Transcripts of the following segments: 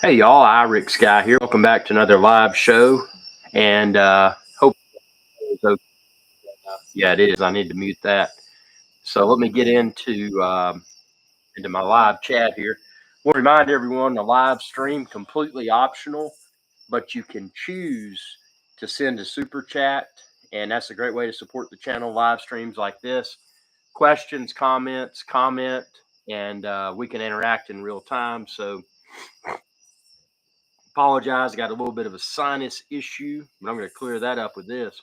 Hey y'all, IrixGuy here. Welcome back to another live show, and hope it's okay. Yeah, it is. I need to mute that. So let me get into my live chat here. I want to remind everyone the live stream completely optional, but you can choose to send a super chat, and that's a great way to support the channel. Live streams like this, questions, comments, comment, and we can interact in real time. So apologize, I got a little bit of a sinus issue, but I'm going to clear that up with this.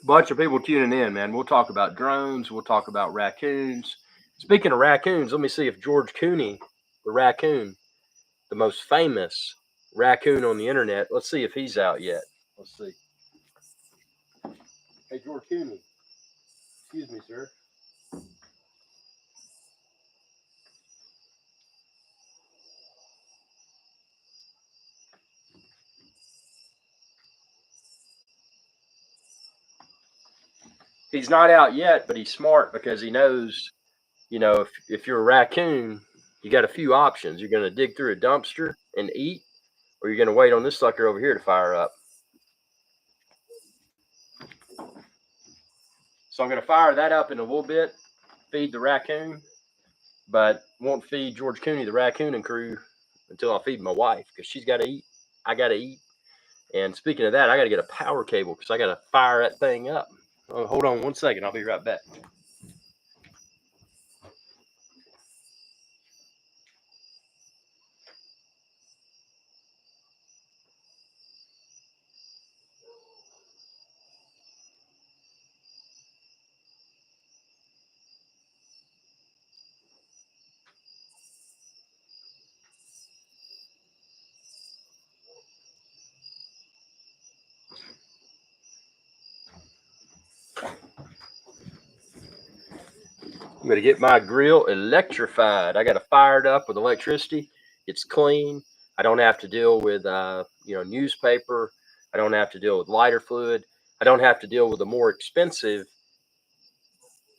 Bunch of people tuning in, man. We'll talk about drones. We'll talk about raccoons. Speaking of raccoons, let me see if George Cooney, the raccoon, the most famous raccoon on the internet, let's see if he's out yet. Let's see. Hey, George Cooney. Excuse me, sir. He's not out yet, but he's smart because he knows, if you're a raccoon, you got a few options. You're going to dig through a dumpster and eat, or you're going to wait on this sucker over here to fire up. So I'm going to fire that up in a little bit, feed the raccoon, but won't feed George Cooney, the raccoon and crew, until I feed my wife, because she's got to eat. I got to eat. And speaking of that, I got to get a power cable because I got to fire that thing up. Oh, hold on one second. I'll be right back. I'm going to get my grill electrified. I got to fire it up with electricity. It's clean. I don't have to deal with newspaper. I don't have to deal with lighter fluid. I don't have to deal with the more expensive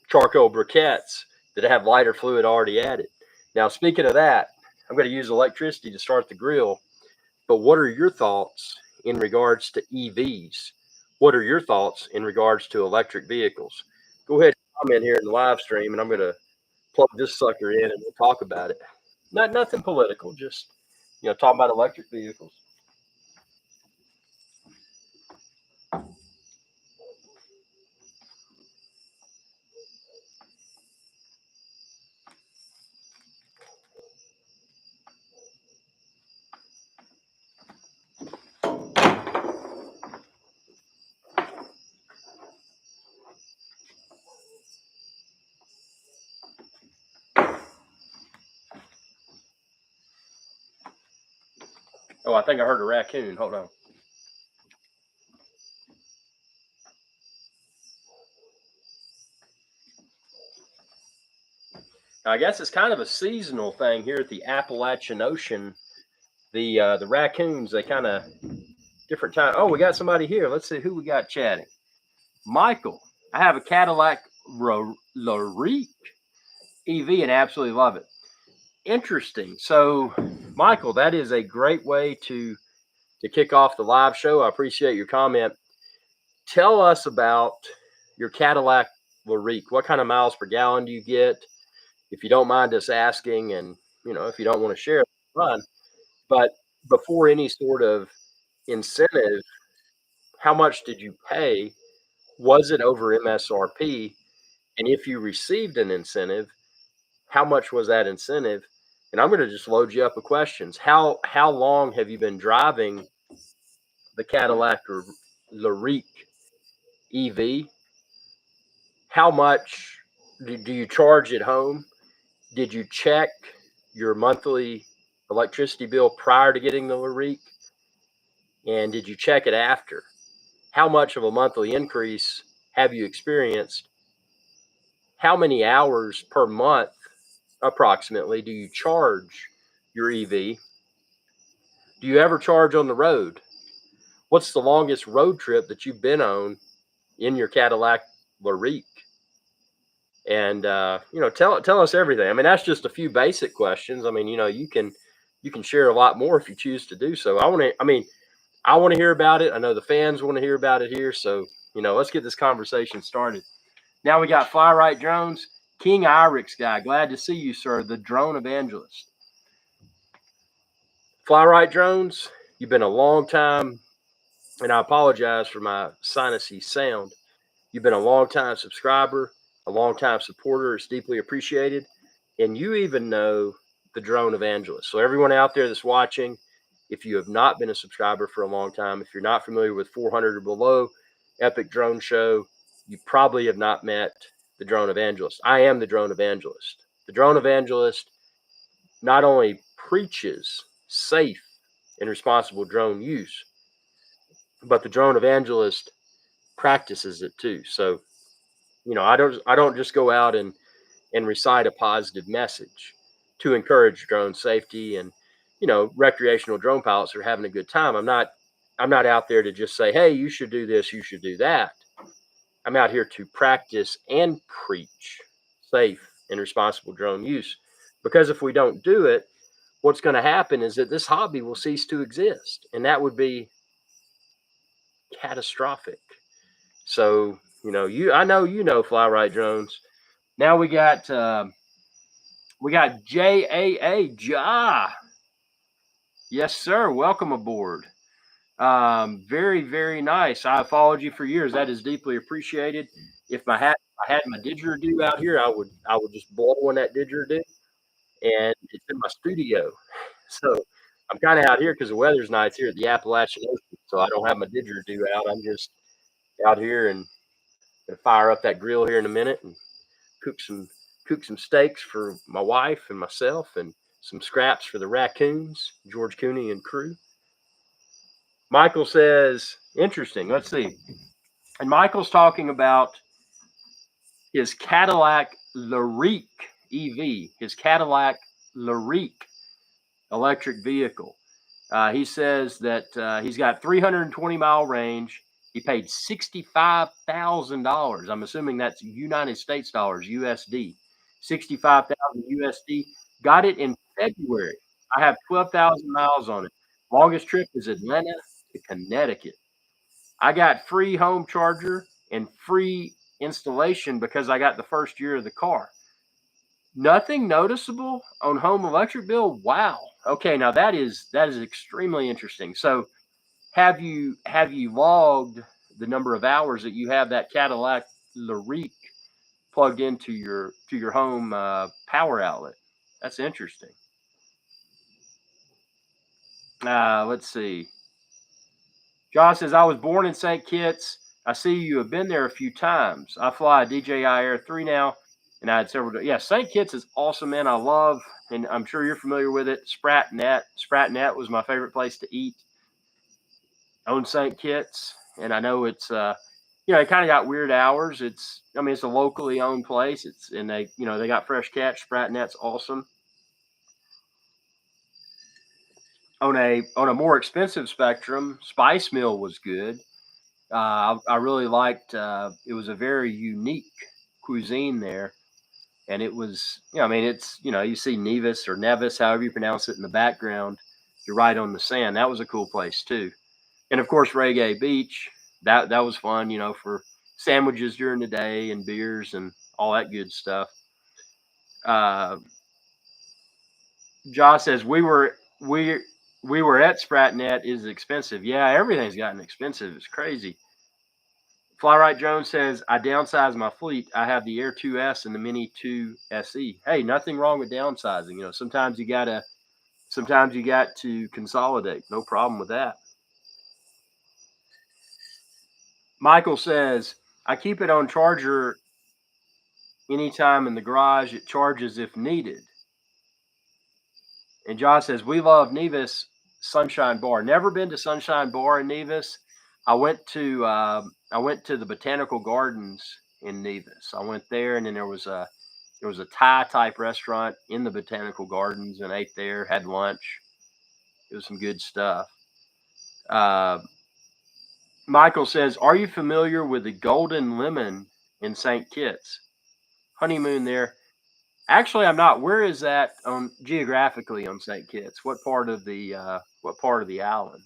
charcoal briquettes that have lighter fluid already added. Now, speaking of that, I'm going to use electricity to start the grill. But what are your thoughts in regards to EVs? What are your thoughts in regards to electric vehicles? Go ahead and comment here in the live stream, and I'm going to plug this sucker in, and we'll talk about it. Nothing political, just talking about electric vehicles. Oh, I think I heard a raccoon. Hold on. Now, I guess it's kind of a seasonal thing here at the Appalachian Ocean. The raccoons, they kind of different time. Oh, we got somebody here. Let's see who we got chatting. Michael, I have a Cadillac Lyrique EV and absolutely love it. Interesting. So, Michael, that is a great way to kick off the live show. I appreciate your comment. Tell us about your Cadillac Lyrique. What kind of miles per gallon do you get? If you don't mind us asking, and if you don't want to share, it's fun. But before any sort of incentive, how much did you pay? Was it over MSRP? And if you received an incentive, how much was that incentive? And I'm going to just load you up with questions. How long have you been driving the Cadillac Lyrique EV? How much do you charge at home? Did you check your monthly electricity bill prior to getting the Lyrique? And did you check it after? How much of a monthly increase have you experienced? How many hours per month approximately do you charge your EV? Do you ever charge on the road? What's the longest road trip that you've been on in your Cadillac Lyrique? and tell us everything. I mean, that's just a few basic questions. I mean, you can share a lot more if you choose to do so. I want to hear about it. I know the fans want to hear about it here. So, let's get this conversation started. Now we got Fly Right Drones, King IrixGuy. Glad to see you, sir, the drone evangelist. Fly Right Drones, you've been a long time, and I apologize for my sinusy sound. You've been a long time subscriber, a long time supporter. It's deeply appreciated. And you even know the drone evangelist. So, everyone out there that's watching, if you have not been a subscriber for a long time, if you're not familiar with 400 or below Epic Drone Show, you probably have not met the drone evangelist. I am the drone evangelist. The drone evangelist not only preaches safe and responsible drone use, but the drone evangelist practices it too. So, I don't just go out and recite a positive message to encourage drone safety, and recreational drone pilots are having a good time. I'm not out there to just say, hey, you should do this, you should do that. I'm out here to practice and preach safe and responsible drone use, because if we don't do it, what's going to happen is that this hobby will cease to exist, and that would be catastrophic. So, I know Fly Right Drones. Now we got JAA Ja. Yes, sir. Welcome aboard. Very, very nice. I followed you for years. That is deeply appreciated. If I had my didgeridoo out here, I would just blow on that didgeridoo, and it's in my studio. So I'm kind of out here because the weather's nice here at the Appalachian Ocean. So I don't have my didgeridoo out. I'm just out here and gonna fire up that grill here in a minute and cook some steaks for my wife and myself, and some scraps for the raccoons, George Cooney and crew. Michael says, interesting. Let's see. And Michael's talking about his Cadillac Lyriq EV, his Cadillac Lyriq electric vehicle. He says that he's got 320-mile range. He paid $65,000. I'm assuming that's United States dollars, USD. 65,000 USD. Got it in February. I have 12,000 miles on it. Longest trip is Atlanta to Connecticut. I got free home charger and free installation because I got the first year of the car. Nothing noticeable on home electric bill. Wow. Okay, now that is extremely interesting. So, have you logged the number of hours that you have that Cadillac Lyriq plugged into your home power outlet? That's interesting. Let's see. Josh says, I was born in St. Kitts. I see you have been there a few times. I fly a DJI Air 3 now, and I had several. Yeah, St. Kitts is awesome, man. I love, and I'm sure you're familiar with it, Spratnet. Spratnet was my favorite place to eat on St. Kitts, and I know it's it kind of got weird hours. It's a locally owned place. And they got fresh catch. Spratnet's awesome. On a more expensive spectrum, Spice Mill was good. I really liked. It was a very unique cuisine there, and it was. It's you see Nevis or Nevis, however you pronounce it, in the background. You're right on the sand. That was a cool place too. And of course, Reggae Beach. That was fun. For sandwiches during the day and beers and all that good stuff. Josh says we were at Spratnet. Is expensive. Yeah, everything's gotten expensive. It's crazy. Fly Right Jones says, I downsized my fleet. I have the Air 2S and the Mini 2 SE. Hey, nothing wrong with downsizing. Sometimes you got to consolidate. No problem with that. Michael says, I keep it on charger anytime in the garage. It charges if needed. And Josh says, we love Nevis Sunshine Bar. Never been to Sunshine Bar in Nevis. I went to the Botanical Gardens in Nevis. I went there, and then there was a Thai type restaurant in the Botanical Gardens, and ate there, had lunch. It was some good stuff. Michael says, are you familiar with the Golden Lemon in St. Kitts? honeymoon there. Actually, I'm not. Where is that on geographically on St. Kitts? What part of the island?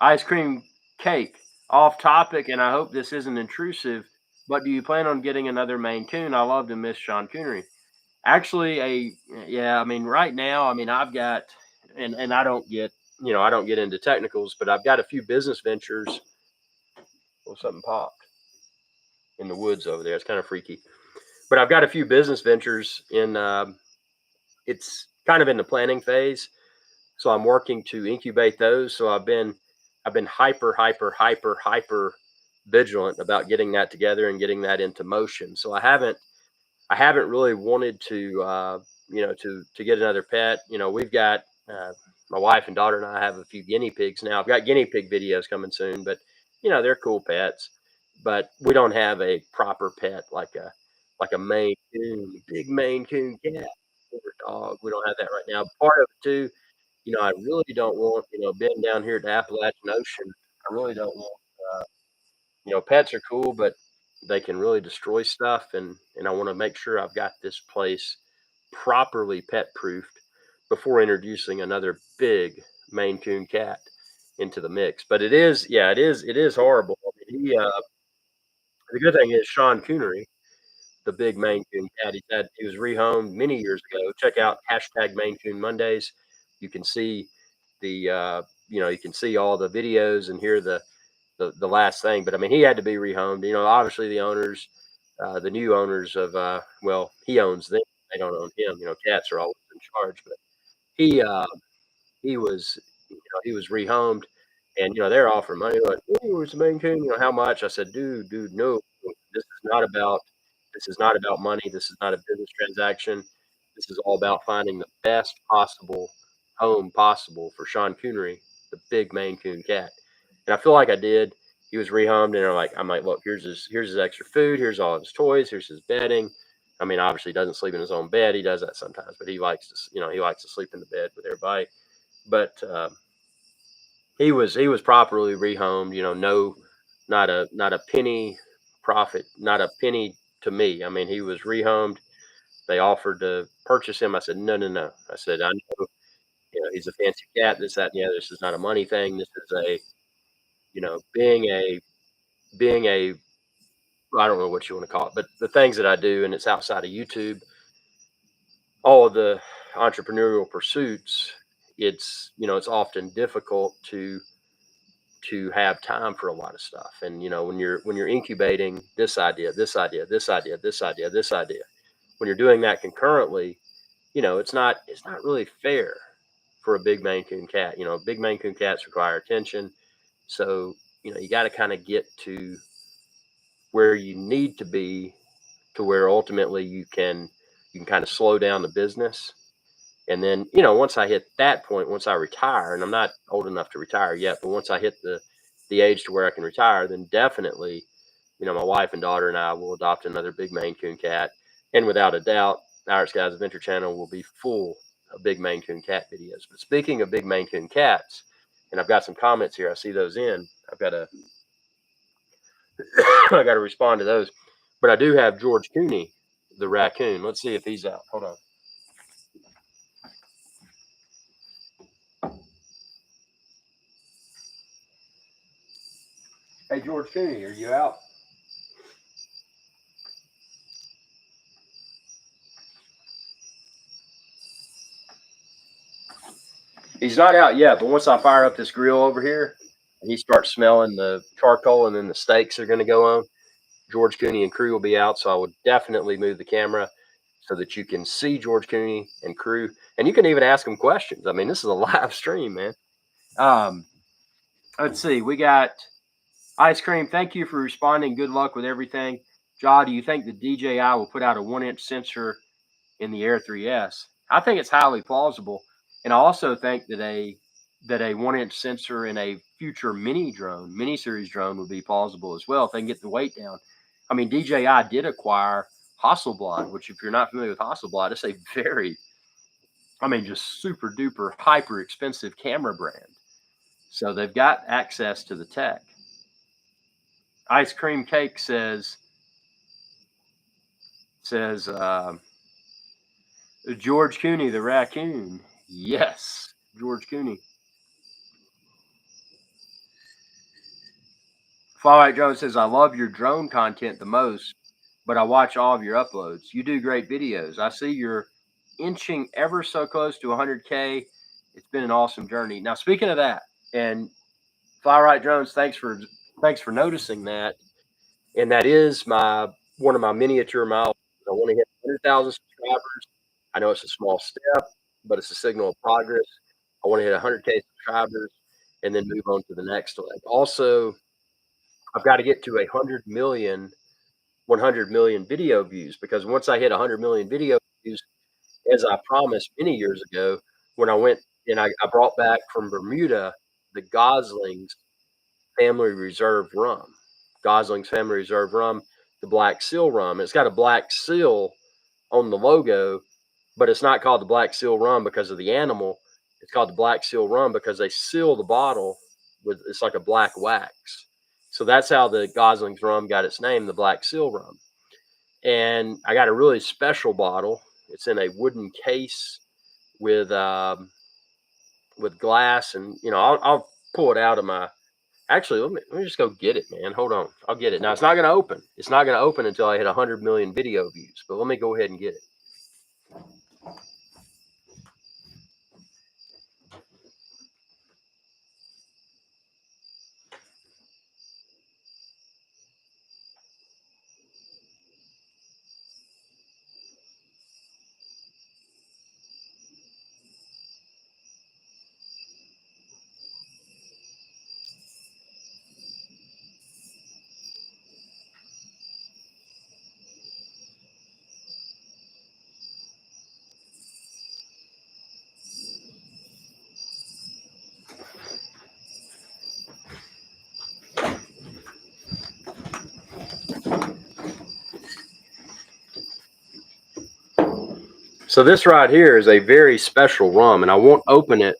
Ice cream cake. Off topic, and I hope this isn't intrusive. But do you plan on getting another Maine Coon? I love to miss Sean Coonery. Actually, yeah. I mean, right now, I mean, I've got, and I don't get, I don't get into technicals, but I've got a few business ventures. Well, something popped in the woods over there. It's kind of freaky. But I've got a few business ventures in. It's kind of in the planning phase, so I'm working to incubate those. So I've been hyper vigilant about getting that together and getting that into motion. So I haven't really wanted to to get another pet. We've got my wife and daughter and I have a few guinea pigs now. I've got guinea pig videos coming soon, but they're cool pets. But we don't have a proper pet like a Maine Coon, big Maine Coon cat or dog. We don't have that right now. Part of it too, I really don't want being down here at the Appalachian Ocean. I really don't want pets are cool, but they can really destroy stuff, and I want to make sure I've got this place properly pet proofed before introducing another big Maine Coon cat into the mix. But it is horrible. I mean, the good thing is Sean Coonery, the big Maine Coon cat, he was rehomed many years ago. Check out hashtag Maine Coon Mondays. You can see the you can see all the videos and hear the last thing. But I mean, he had to be rehomed. Obviously the owners, the new owners of well, he owns them. They don't own him. Cats are always in charge. But he he was rehomed, and they're offering money like, oh, it's a Maine Coon. How much? I said, dude, no. This is not about this is not about money. This is not a business transaction. This is all about finding the best possible home possible for Sean Coonery, the big Maine Coon cat. And I feel like I did. He was rehomed, and I'm like, look, here's his extra food. Here's all of his toys. Here's his bedding. I mean, obviously, he doesn't sleep in his own bed. He does that sometimes, but he likes to sleep in the bed with everybody. But he was properly rehomed. No, not a penny profit, not a penny to me. I mean, he was rehomed. They offered to purchase him. I said, no, no, no. I said, I know, he's a fancy cat. This, that, and the other. This is not a money thing. This is being a I don't know what you want to call it, but the things that I do, and it's outside of YouTube, all of the entrepreneurial pursuits. It's often difficult to have time for a lot of stuff. And when you're incubating this idea, this idea, this idea, this idea, this idea, when you're doing that concurrently, it's not really fair for a big Maine Coon cat. Big Maine Coon cats require attention. So, you got to kind of get to where you need to be to where ultimately you can kind of slow down the business. And then, once I hit that point, once I retire, and I'm not old enough to retire yet, but once I hit the age to where I can retire, then definitely, my wife and daughter and I will adopt another big Maine Coon cat. And without a doubt, IrixGuy's Adventure Channel will be full of big Maine Coon cat videos. But speaking of big Maine Coon cats, and I've got some comments here. I see those in. I've got to I got to respond to those. But I do have George Cooney, the raccoon. Let's see if he's out. Hold on. Hey, George Cooney, are you out? He's not out yet, but once I fire up this grill over here and he starts smelling the charcoal and then the steaks are going to go on, George Cooney and crew will be out. So I would definitely move the camera so that you can see George Cooney and crew. And you can even ask them questions. I mean, this is a live stream, man. Um, let's see. We got Ice Cream. Thank you for responding. Good luck with everything. Ja, do you think the DJI will put out a 1-inch sensor in the Air 3S? I think it's highly plausible. And I also think that a 1-inch sensor in a future mini series drone would be plausible as well if they can get the weight down. I mean, DJI did acquire Hasselblad, which, if you're not familiar with Hasselblad, it's a just super duper hyper expensive camera brand. So they've got access to the tech. Ice Cream Cake says, says George Cooney, the raccoon. Yes, George Cooney. Fallout Jones says, I love your drone content the most, but I watch all of your uploads. You do great videos. I see you're inching ever so close to 100K. It's been an awesome journey. Now, speaking of that, and Fly Jones, thanks for noticing that. And that is one of my miniature miles. I want to hit 100,000 subscribers. I know it's a small step, but it's a signal of progress. I want to hit 100K subscribers and then move on to the next leg. Also, I've got to get to 100 million video views, because once I hit 100 million video views, as I promised many years ago, when I went and I brought back from Bermuda the Gosling's Family Reserve rum. Gosling's Family Reserve rum, the Black Seal rum. It's got a black seal on the logo, but it's not called the Black Seal rum because of the animal. It's called the Black Seal rum because they seal the bottle with, it's like a black wax. So that's how the Gosling's rum got its name, the Black Seal rum. And I got a really special bottle. It's in a wooden case with glass, and I'll pull it out of my. Actually, let me just go get it, man. Hold on, I'll get it. Now it's not going to open. It's not going to open until I hit 100 million video views. But let me go ahead and get it. So this right here is a very special rum, and I won't open it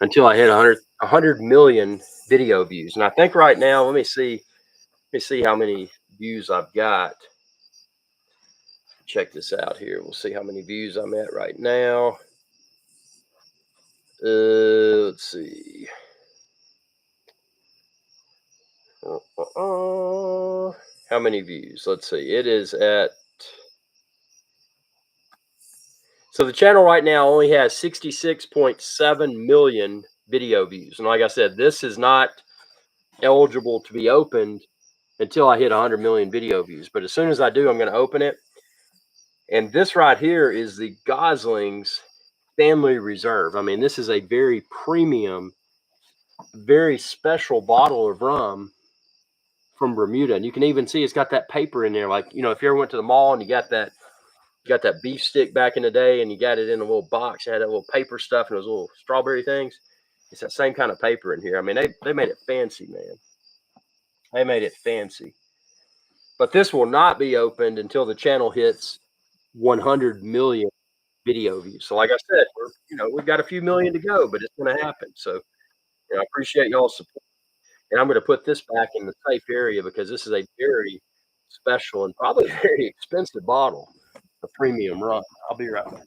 until I hit 100 million video views. And I think right now, let me see how many views I've got. Check this out here. We'll see how many views I'm at right now. Let's see. How many views? Let's see. It is at. So the channel right now only has 66.7 million video views. And like I said, this is not eligible to be opened until I hit 100 million video views. But as soon as I do, I'm going to open it. And this right here is the Gosling's Family Reserve. I mean, this is a very premium, very special bottle of rum from Bermuda. And you can even see it's got that paper in there. Like, if you ever went to the mall and you got that beef stick back in the day and you got it in a little box, it had that little paper stuff and those little strawberry things. It's that same kind of paper in here. I mean, they made it fancy, man. They made it fancy. But this will not be opened until the channel hits 100 million video views. So like I said, we've got a few million to go, but it's going to happen. So I appreciate y'all's support. And I'm going to put this back in the safe area because this is a very special and probably very expensive bottle of premium rum. I'll be right back.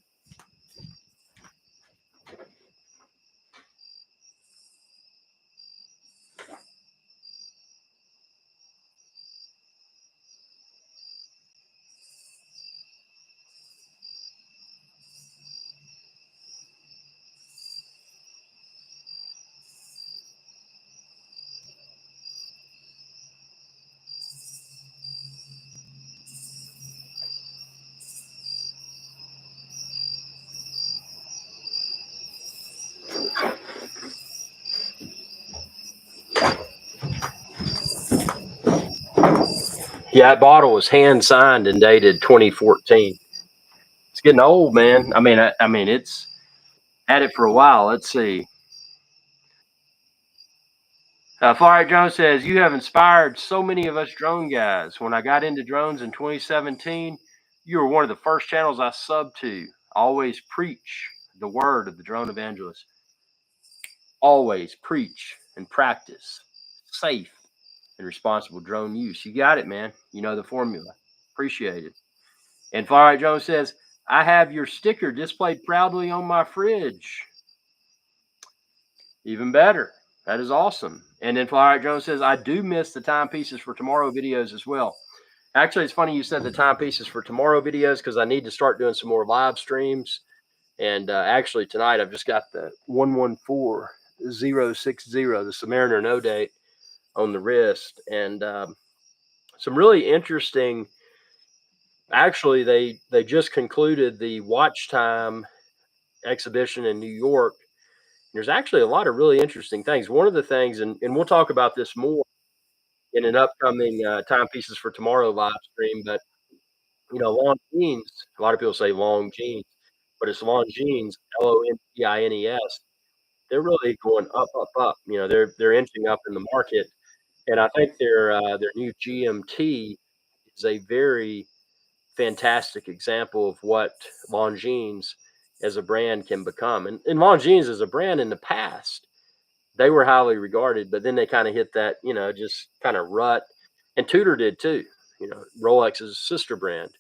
Yeah, that bottle was hand signed and dated 2014. It's getting old, man. I mean, it's had it for a while. Let's see. Fire Jones says, you have inspired so many of us drone guys. When I got into drones in 2017, you were one of the first channels I subbed to. Always preach the word of the drone evangelist. Always preach and practice safe and responsible drone use. You got it, man. You know the formula. Appreciate it. And Fire Jones says, I have your sticker displayed proudly on my fridge. Even better. That is awesome. And then Fire Jones says, I do miss the timepieces for tomorrow videos as well. Actually, it's funny you said the timepieces for tomorrow videos because I need to start doing some more live streams. And actually, tonight I've just got the 114060, the Submariner no date on the wrist. And some really interesting. Actually, they just concluded the watch time exhibition in New York. There's actually a lot of really interesting things. One of the things, and we'll talk about this more in an upcoming Timepieces for Tomorrow live stream, but Longines, a lot of people say long jeans, but it's Longines, Longines. They're really going up, up, up. They're inching up in the market, and I think their new GMT is a very fantastic example of what Longines as a brand can become. And Longines as a brand in the past, they were highly regarded, but then they kind of hit that, just kind of rut. And Tudor did too. Rolex's sister brand.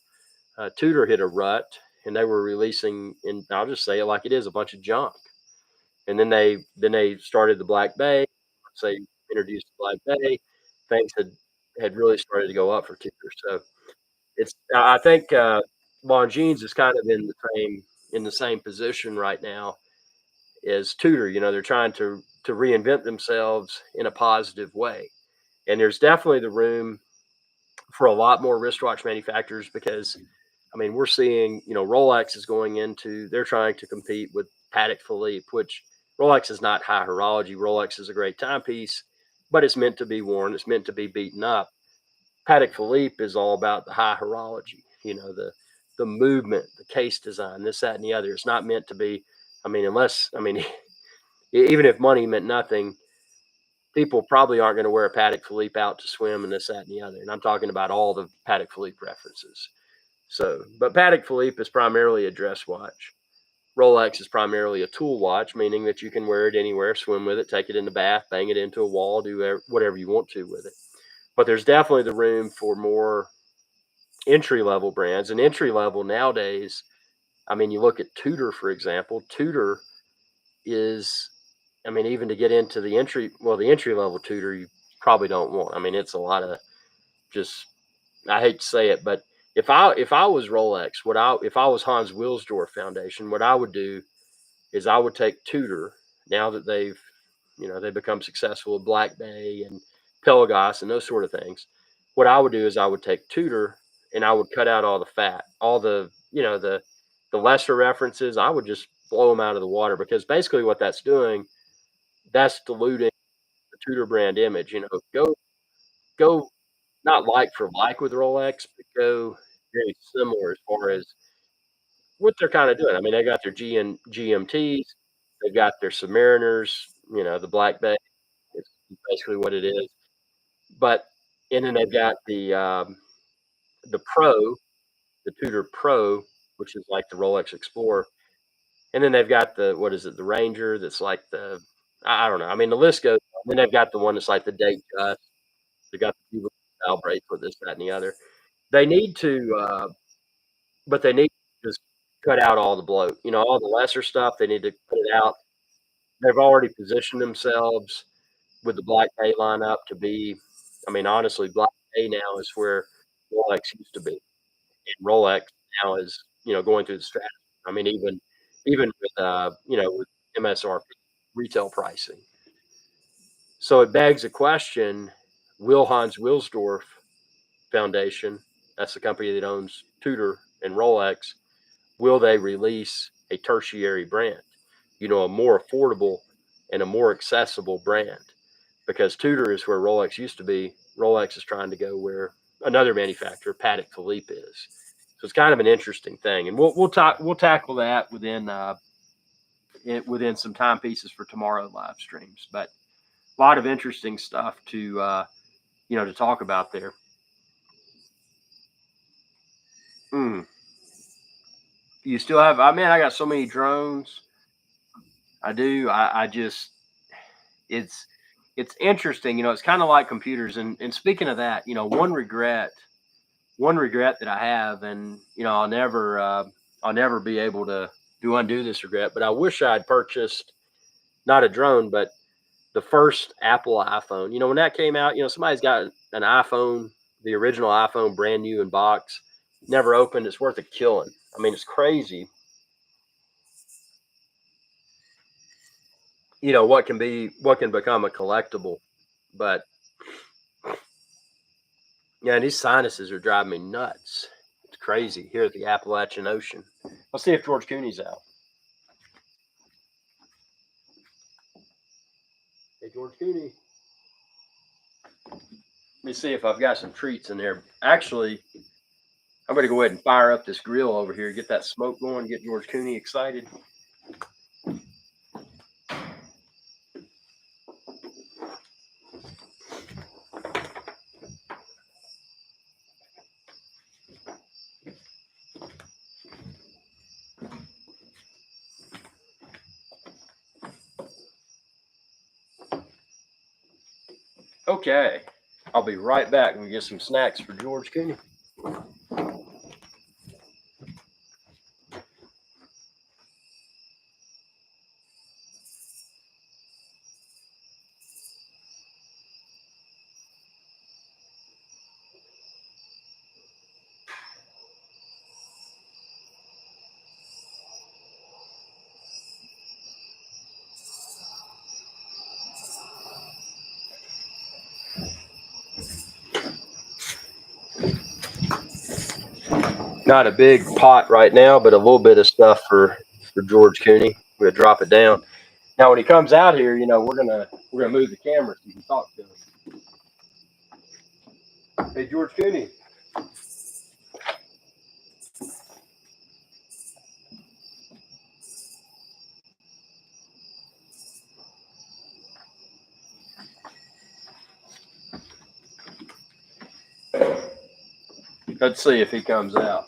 Tudor hit a rut, and they were releasing, and I'll just say it like it is, a bunch of junk. And then they started the Black Bay. Once they introduced the Black Bay, things had really started to go up for Tudor. So I think Longines is kind of in the same position right now as Tudor. They're trying to reinvent themselves in a positive way, and there's definitely the room for a lot more wristwatch manufacturers because, I mean, we're seeing Rolex is going into, they're trying to compete with Patek Philippe, which Rolex is not high horology. Rolex is a great timepiece, but it's meant to be worn. It's meant to be beaten up. Patek Philippe is all about the high horology, the movement, the case design, this, that, and the other. It's not meant to be, even if money meant nothing, people probably aren't going to wear a Patek Philippe out to swim and this, that, and the other. And I'm talking about all the Patek Philippe references. So, but Patek Philippe is primarily a dress watch. Rolex is primarily a tool watch, meaning that you can wear it anywhere, swim with it, take it in the bath, bang it into a wall, do whatever you want to with it. But there's definitely the room for more entry-level brands. And entry-level nowadays, I mean, you look at Tudor, for example. Tudor is, even to get into the entry-level Tudor, you probably don't want. I mean, it's a lot of just, I hate to say it, but if I was Rolex, if I was Hans Wilsdorf Foundation, what I would do is I would take Tudor, now that they've become successful with Black Bay and Pelagos and those sort of things. What I would do is I would take Tudor and I would cut out all the fat, all the lesser references. I would just blow them out of the water because basically what that's doing, that's diluting the Tudor brand image. Go not like for like with Rolex, but go very similar as far as what they're kind of doing. I mean, they got their GMTs, they've got their Submariners, the Black Bay is basically what it is. But and then they've got the Pro, the Tudor Pro, which is like the Rolex Explorer, and then they've got the what is it, the Ranger, that's like I don't know. I mean, the list goes. Then they've got the one that's like the Datejust. They got the Cuban style bracelet, this, that, and the other. They need to, but they need to just cut out all the bloat. All the lesser stuff. They need to put it out. They've already positioned themselves with the Black Bay lineup to be. I mean, honestly, Black Bay now is where Rolex used to be, and Rolex now is going through the strategy. I mean, even with MSRP retail pricing. So it begs a question: will Hans Wilsdorf Foundation, that's the company that owns Tudor and Rolex, will they release a tertiary brand? A more affordable and a more accessible brand? Because Tudor is where Rolex used to be. Rolex is trying to go where another manufacturer, Patek Philippe, is. So it's kind of an interesting thing, and we'll tackle that within some timepieces for tomorrow live streams. But a lot of interesting stuff to to talk about there. You still have? I got so many drones. I do. I just it's interesting. It's kind of like computers. And speaking of that, one regret one regret that I have, and I'll never be able to undo this regret. But I wish I had purchased not a drone, but the first Apple iPhone. When that came out, somebody's got an iPhone, the original iPhone, brand new in box, never opened. It's worth a killing. I mean, it's crazy. What can become a collectible, but yeah, these sinuses are driving me nuts. It's crazy here at the Appalachian Ocean. Let's see if George Cooney's out. Hey, George Cooney. Let me see if I've got some treats in there. Actually, I'm going to go ahead and fire up this grill over here, get that smoke going, get George Cooney excited. Okay, I'll be right back and get some snacks for George Cooney. Not a big pot right now, but a little bit of stuff for George Cooney. We're gonna drop it down. Now, when he comes out here, we're gonna move the camera so you can talk to him. Hey, George Cooney. Let's see if he comes out.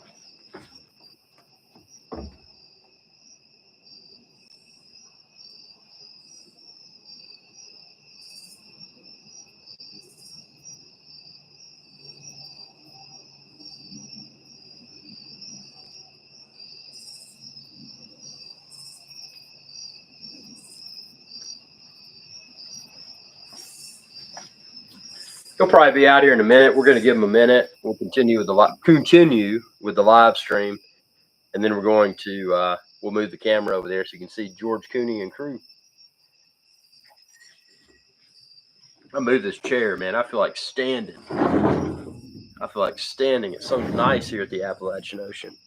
He'll probably be out here in a minute. We're going to give him a minute. We'll continue with the live stream, and then we're going to we'll move the camera over there so you can see George Cooney and crew. I'll move this chair, man. I feel like standing. It's so nice here at the Appalachian Ocean.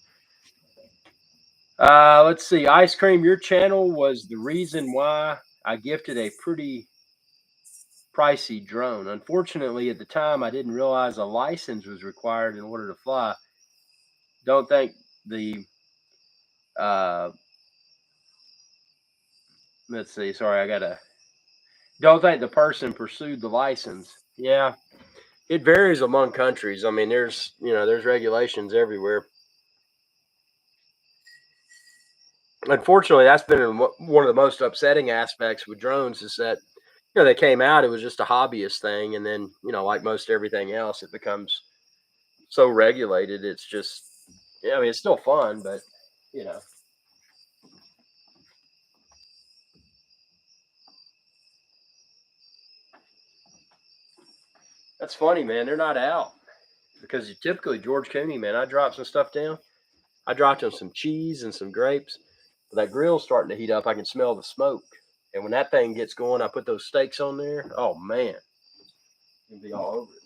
Let's see. Ice Cream, your channel was the reason why I gifted a pretty pricey drone. Unfortunately, at the time, I didn't realize a license was required in order to fly. Don't think the let's see. Sorry, don't think the person pursued the license. Yeah, it varies among countries. I mean, there's regulations everywhere. Unfortunately, that's been one of the most upsetting aspects with drones is that they came out, it was just a hobbyist thing, and then like most everything else, it becomes so regulated. It's just, I mean, it's still fun, but that's funny, man. They're not out because typically George Cooney, man, I dropped some stuff down. I dropped him some cheese and some grapes. But that grill's starting to heat up. I can smell the smoke. And when that thing gets going, I put those steaks on there. Oh, man. It'll be all over it.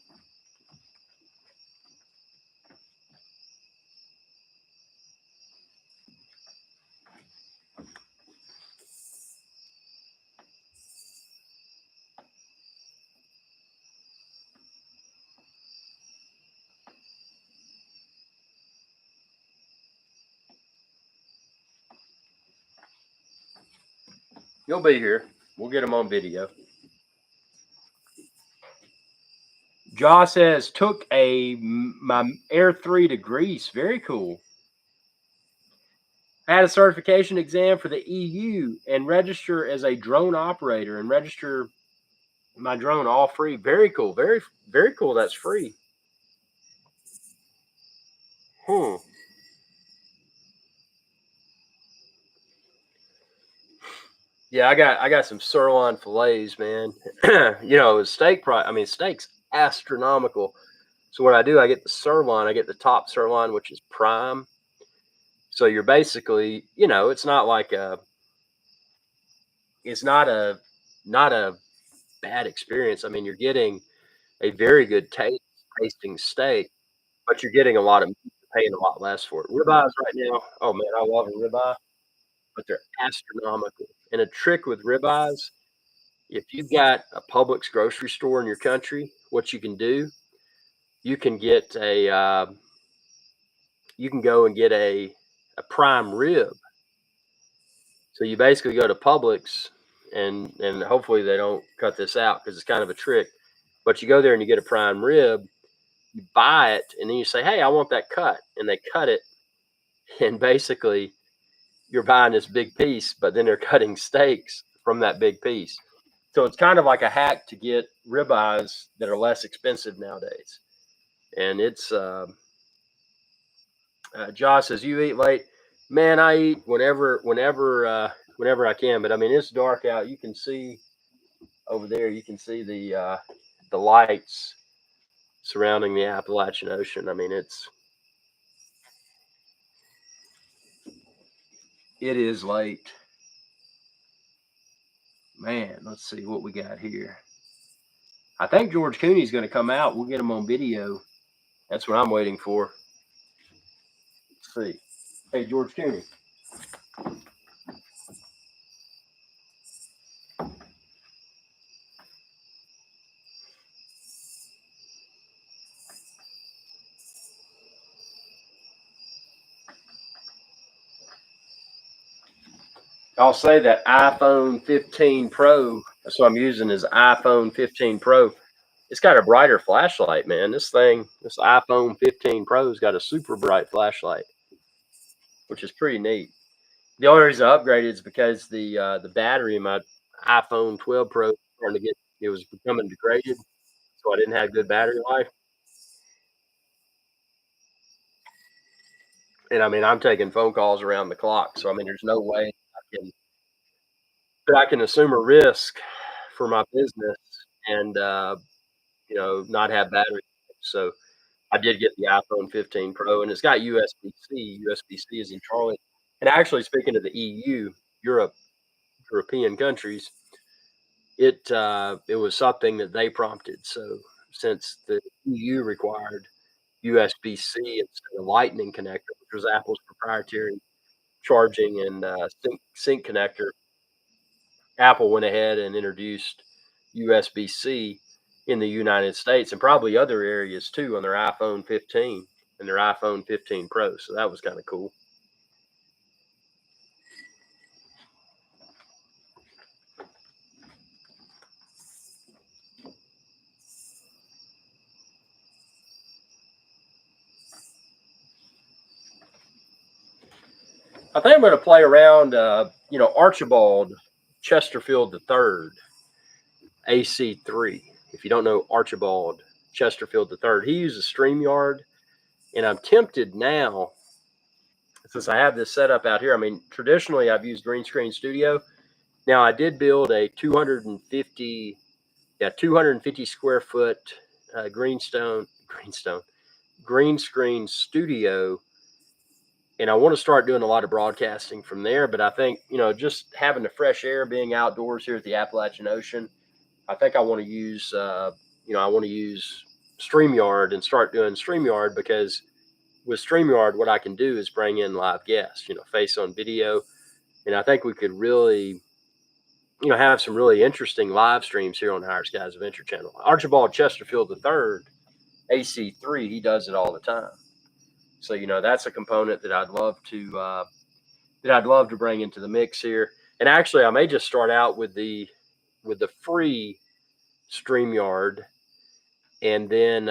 You'll be here. We'll get him on video. Josh says, took my Air 3 to Greece. Very cool. I had a certification exam for the EU and register as a drone operator and register my drone all free. Very cool. Very, very cool. That's free. Hmm. Yeah, I got some sirloin fillets, man. Steak's astronomical. So what I do, I get the sirloin, I get the top sirloin, which is prime. So you're basically, it's not like it's not a bad experience. I mean, you're getting a very good tasting steak, but you're getting a lot of meat, you're paying a lot less for it. Ribeyes right now, oh man, I love a ribeye, but they're astronomical. And a trick with ribeyes, if you've got a Publix grocery store in your country, what you can do, you can get you can go and get a prime rib. So you basically go to Publix, and hopefully they don't cut this out because it's kind of a trick. But you go there and you get a prime rib, you buy it, and then you say, "Hey, I want that cut," and they cut it, and basically you're buying this big piece, but then they're cutting steaks from that big piece. So it's kind of like a hack to get ribeyes that are less expensive nowadays. And it's Josh says you eat late. Man, I eat whenever I can. But I mean, it's dark out. You can see over there. You can see the lights surrounding the Appalachian Ocean. I mean, it is late. Man, let's see what we got here. I think George Cooney's going to come out. We'll get him on video. That's what I'm waiting for. Let's see. Hey, George Cooney. I'll say that iPhone 15 Pro. That's what I'm using is iPhone 15 Pro. It's got a brighter flashlight, man. This iPhone 15 Pro's got a super bright flashlight, which is pretty neat. The only reason I upgraded is because the battery in my iPhone 12 Pro was starting to get it was becoming degraded, so I didn't have good battery life. And I mean, I'm taking phone calls around the clock, so I mean, there's no way I can assume a risk for my business and not have battery. So I did get the iPhone 15 Pro, and it's got USB-C. USB-C is in Charlie. And actually, speaking of the EU, Europe, European countries, it was something that they prompted. So since the EU required USB-C instead of Lightning connector, which was Apple's proprietary charging and sync connector, Apple went ahead and introduced USB-C in the United States and probably other areas too on their iPhone 15 and their iPhone 15 Pro. So that was kind of cool. I think I'm going to play around, Archibald Chesterfield III, AC3. If you don't know Archibald Chesterfield III, he uses StreamYard, and I'm tempted now since I have this set up out here. I mean, traditionally I've used Green Screen Studio. Now I did build a 250 square foot green screen studio, and I want to start doing a lot of broadcasting from there. But I think just having the fresh air, being outdoors here at the Appalachian Ocean, I think I want to use StreamYard and start doing StreamYard because with StreamYard, what I can do is bring in live guests, face on video, and I think we could really have some really interesting live streams here on the IrixGuy's Adventure Channel. Archibald Chesterfield III, AC3, he does it all the time. So that's a component that I'd love to bring into the mix here. And actually, I may just start out with the free StreamYard, and then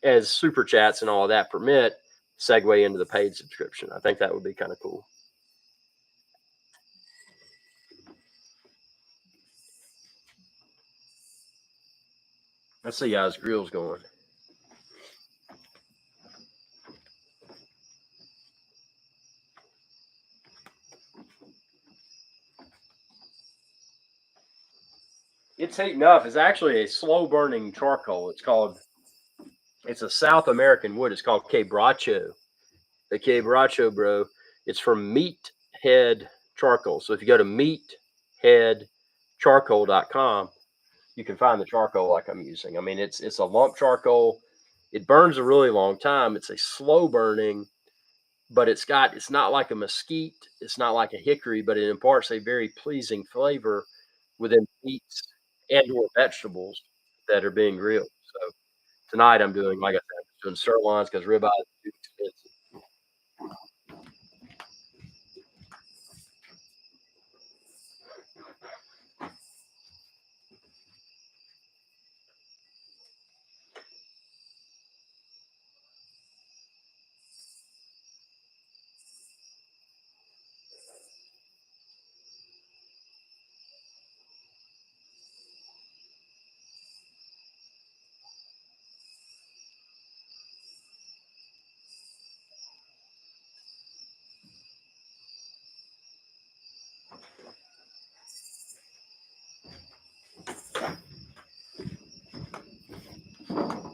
as super chats and all of that permit, segue into the paid subscription. I think that would be kind of cool. Let's see how his grill's going. It's heating up. It's actually a slow burning charcoal. It's a South American wood. It's called quebracho. The quebracho, bro. It's from Meathead Charcoal. So if you go to meatheadcharcoal.com, you can find the charcoal like I'm using. I mean, it's a lump charcoal. It burns a really long time. It's a slow burning, but it's not like a mesquite. It's not like a hickory, but it imparts a very pleasing flavor within meats and or vegetables that are being grilled. So tonight I'm doing, like I said, I'm doing sirloins because ribeye is too expensive.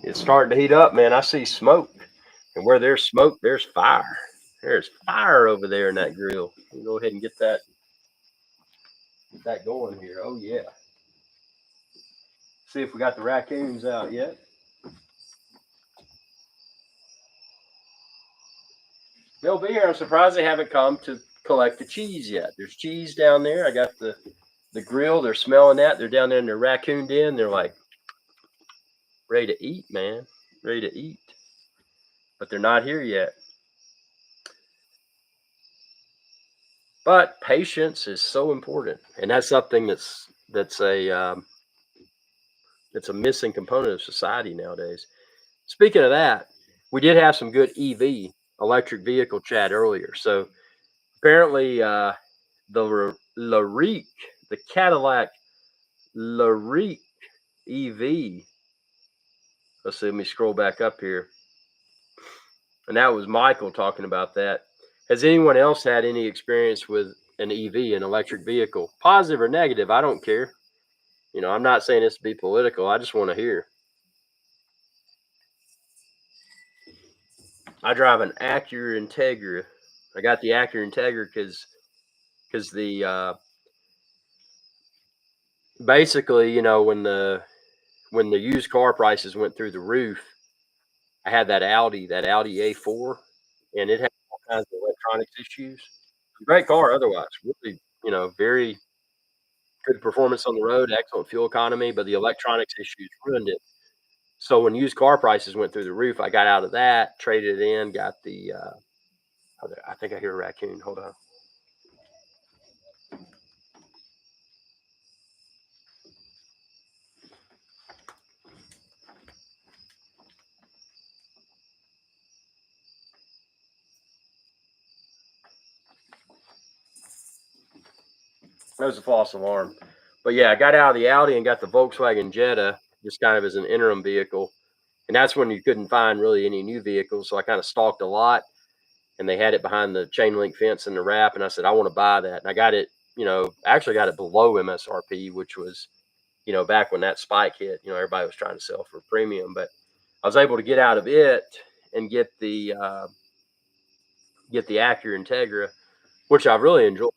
It's starting to heat up, man. I see smoke, and where there's smoke, there's fire. There's fire over there in that grill. We'll go ahead and get that going here. Oh yeah. See if we got the raccoons out yet. They'll be here. I'm surprised they haven't come to collect the cheese yet. There's cheese down there. I got the grill. They're smelling that. They're down there in their raccoon den. They're like ready to eat, man. Ready to eat. But they're not here yet. But patience is so important, and that's something that's a missing component of society nowadays. Speaking of that, we did have some good EV electric vehicle chat earlier. So apparently, the LaRique, the Cadillac LaRique EV. Let's see. Let me scroll back up here, and that was Michael talking about that. Has anyone else had any experience with an EV, an electric vehicle, positive or negative? I don't care. You know, I'm not saying this to be political. I just want to hear. I drive an Acura Integra. I got the Acura Integra because the basically, you know, when the used car prices went through the roof, I had that Audi A4, and it had all kinds of electronics issues. Great car, otherwise, really, you know, very good performance on the road, excellent fuel economy, but the electronics issues ruined it. So when used car prices went through the roof, I got out of that, traded it in, got the. I think I hear a raccoon. Hold on. That was a false alarm. But yeah, I got out of the Audi and got the Volkswagen Jetta, just kind of as an interim vehicle. And that's when you couldn't find really any new vehicles. So I kind of stalked a lot, and they had it behind the chain link fence in the wrap. And I said, I want to buy that. And I got it, you know, actually got it below MSRP, which was, you know, back when that spike hit, you know, everybody was trying to sell for premium. But I was able to get out of it and get the Acura Integra, which I really enjoyed.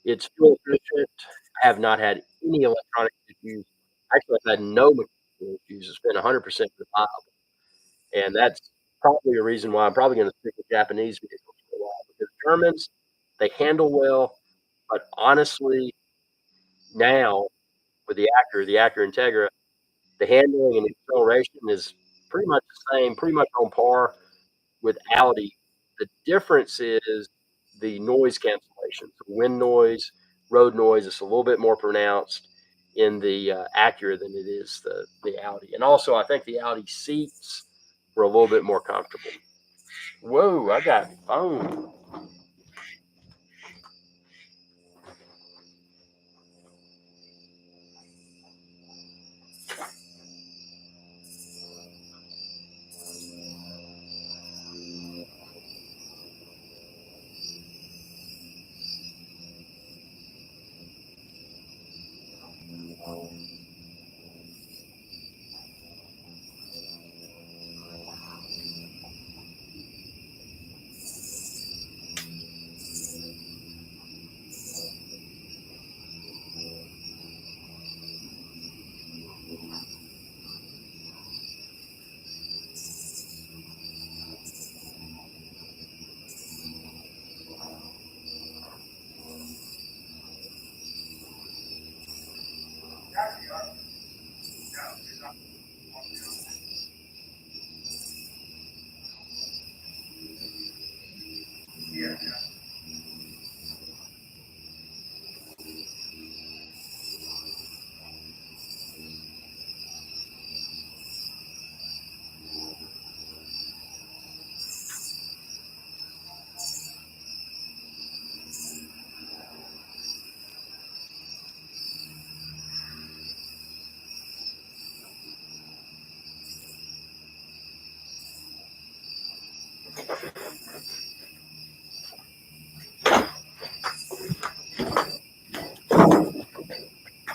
It's fuel efficient. I have not had any electronic issues. Actually, I've had no mechanical issues. It's been 100% reliable, and that's probably a reason why I'm probably going to stick with Japanese vehicles for a while because Germans, they handle well, but honestly, now with the Acura Integra, the handling and acceleration is pretty much the same, pretty much on par with Audi. The difference is the noise cancellation. So wind noise, road noise is a little bit more pronounced in the Acura than it is the Audi. And also, I think the Audi seats were a little bit more comfortable. Whoa, I got phone.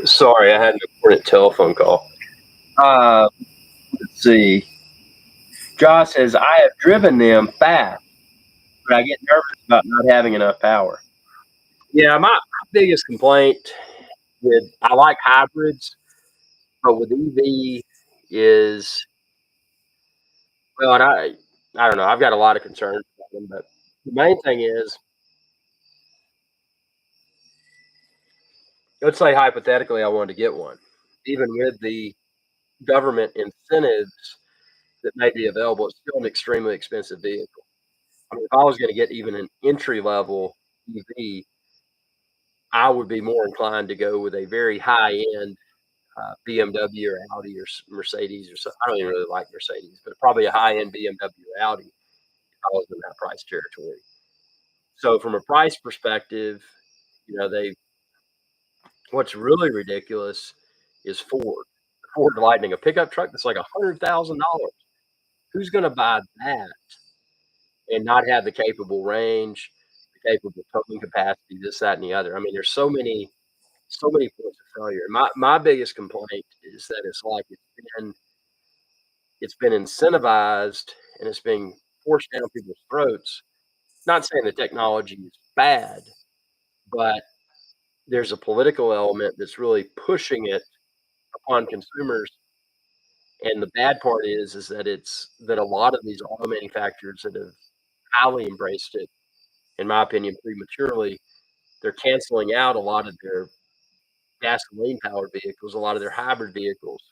Sorry, I had an important telephone call. Let's see. Josh says, I have driven them fast, but I get nervous about not having enough power. Yeah, my biggest complaint with I like hybrids, but with EV is well, and I don't know. I've got a lot of concerns about them, but the main thing is, let's say hypothetically, I wanted to get one, even with the government incentives that may be available, it's still an extremely expensive vehicle. I mean, if I was going to get even an entry level EV, I would be more inclined to go with a very high end BMW or Audi or Mercedes or something. I don't even really like Mercedes, but probably a high end BMW or Audi if I was in that price territory. So from a price perspective, they what's really ridiculous is Ford Lightning, a pickup truck that's like $100,000. Who's going to buy that and not have the capable range, the capable towing capacity, this, that, and the other? I mean, there's so many points of failure. My biggest complaint is that it's like it's been incentivized and it's being forced down people's throats. Not saying the technology is bad, but there's a political element that's really pushing it upon consumers. And the bad part is that a lot of these auto manufacturers that have highly embraced it, in my opinion, prematurely, they're canceling out a lot of their gasoline powered vehicles, a lot of their hybrid vehicles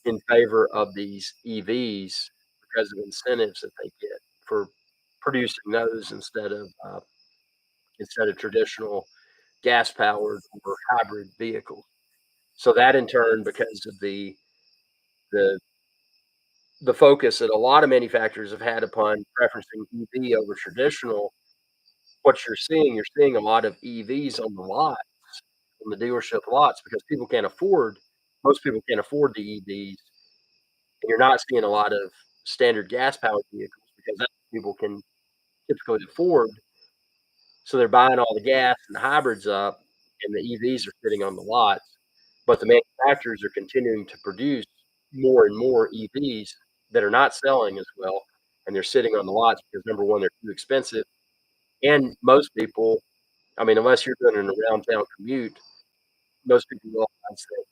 in favor of these EVs because of incentives that they get for producing those instead of traditional gas powered or hybrid vehicles. So that in turn, because of the the focus that a lot of manufacturers have had upon preferencing EV over traditional, what you're seeing a lot of EVs on the lot, on the dealership lots, because most people can't afford the EVs. And you're not seeing a lot of standard gas powered vehicles because that's what people can typically afford. So they're buying all the gas and the hybrids up, and the EVs are sitting on the lots. But the manufacturers are continuing to produce more and more EVs that are not selling as well, and they're sitting on the lots because number one, they're too expensive, and most people, I mean, unless you're doing an around town commute, most people realize that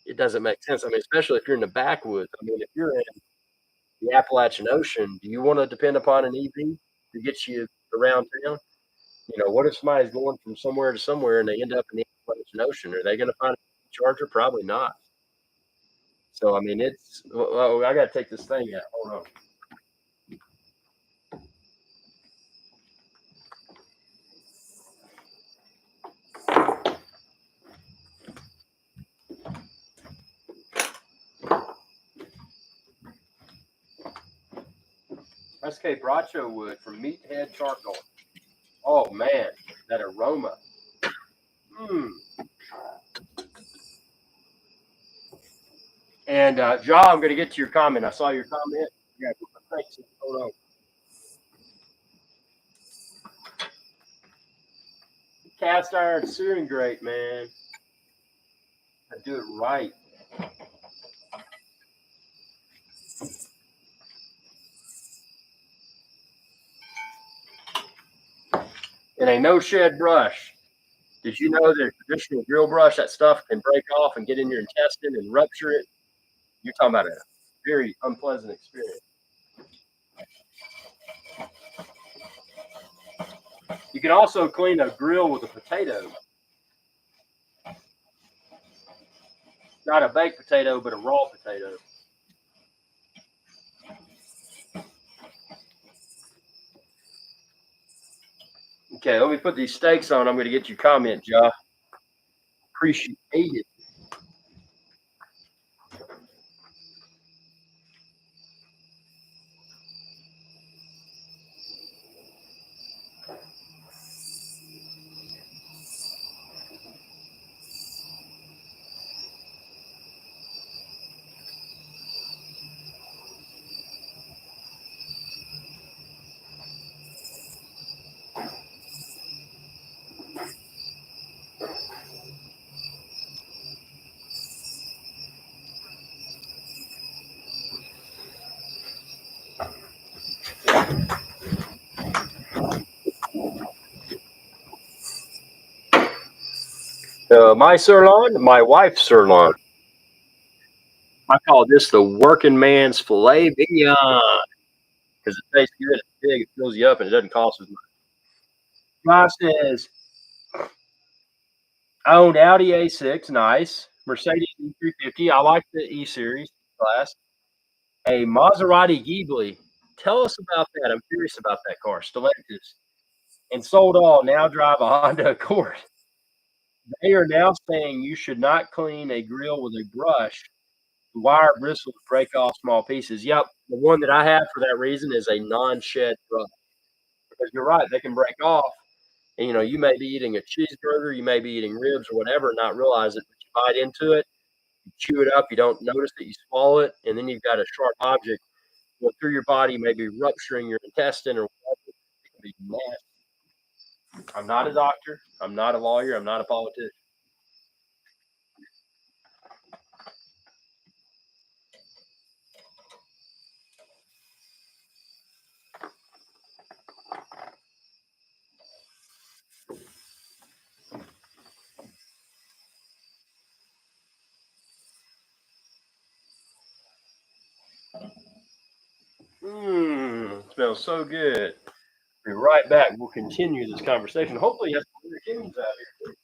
it doesn't make sense. I mean, especially if you're in the backwoods. I mean, if you're in the Appalachian Ocean, do you want to depend upon an EV to get you around town? What if somebody's going from somewhere to somewhere and they end up in the Appalachian Ocean? Are they going to find a charger? Probably not. So I mean, I got to take this thing out. Hold on. SK Bracho wood from Meathead Charcoal. Oh man, that aroma. Mm. And John, I'm going to get to your comment. I saw your comment. Yeah, thanks. Hold on. Cast iron searing grate, man. I do it right. And a no shed brush. Did you know that a traditional drill brush, that stuff can break off and get in your intestine and rupture it? You're talking about a very unpleasant experience. You can also clean a grill with a potato. Not a baked potato, but a raw potato. Okay, let me put these steaks on. I'm going to get your comment, Josh. Appreciate it. My sirloin, my wife's sirloin. I call this the working man's filet mignon because it tastes good, it's big, it fills you up, and it doesn't cost as much. Mine says I owned Audi A6, nice. Mercedes E350. I like the E series class. A Maserati Ghibli. Tell us about that. I'm curious about that car. Stellantis. And sold all. Now drive a Honda Accord. They are now saying you should not clean a grill with a brush. The wire bristles break off small pieces. Yep. The one that I have for that reason is a non-shed brush. Because you're right, they can break off. And you may be eating a cheeseburger, you may be eating ribs or whatever, and not realize it, but you bite into it, you chew it up, you don't notice that you swallow it, and then you've got a sharp object going through your body, maybe rupturing your intestine or whatever. It can be nasty. I'm not a doctor. I'm not a lawyer. I'm not a politician. Mmm, smells so good. Be right back. We'll continue this conversation. Hopefully, you have some raccoons out here.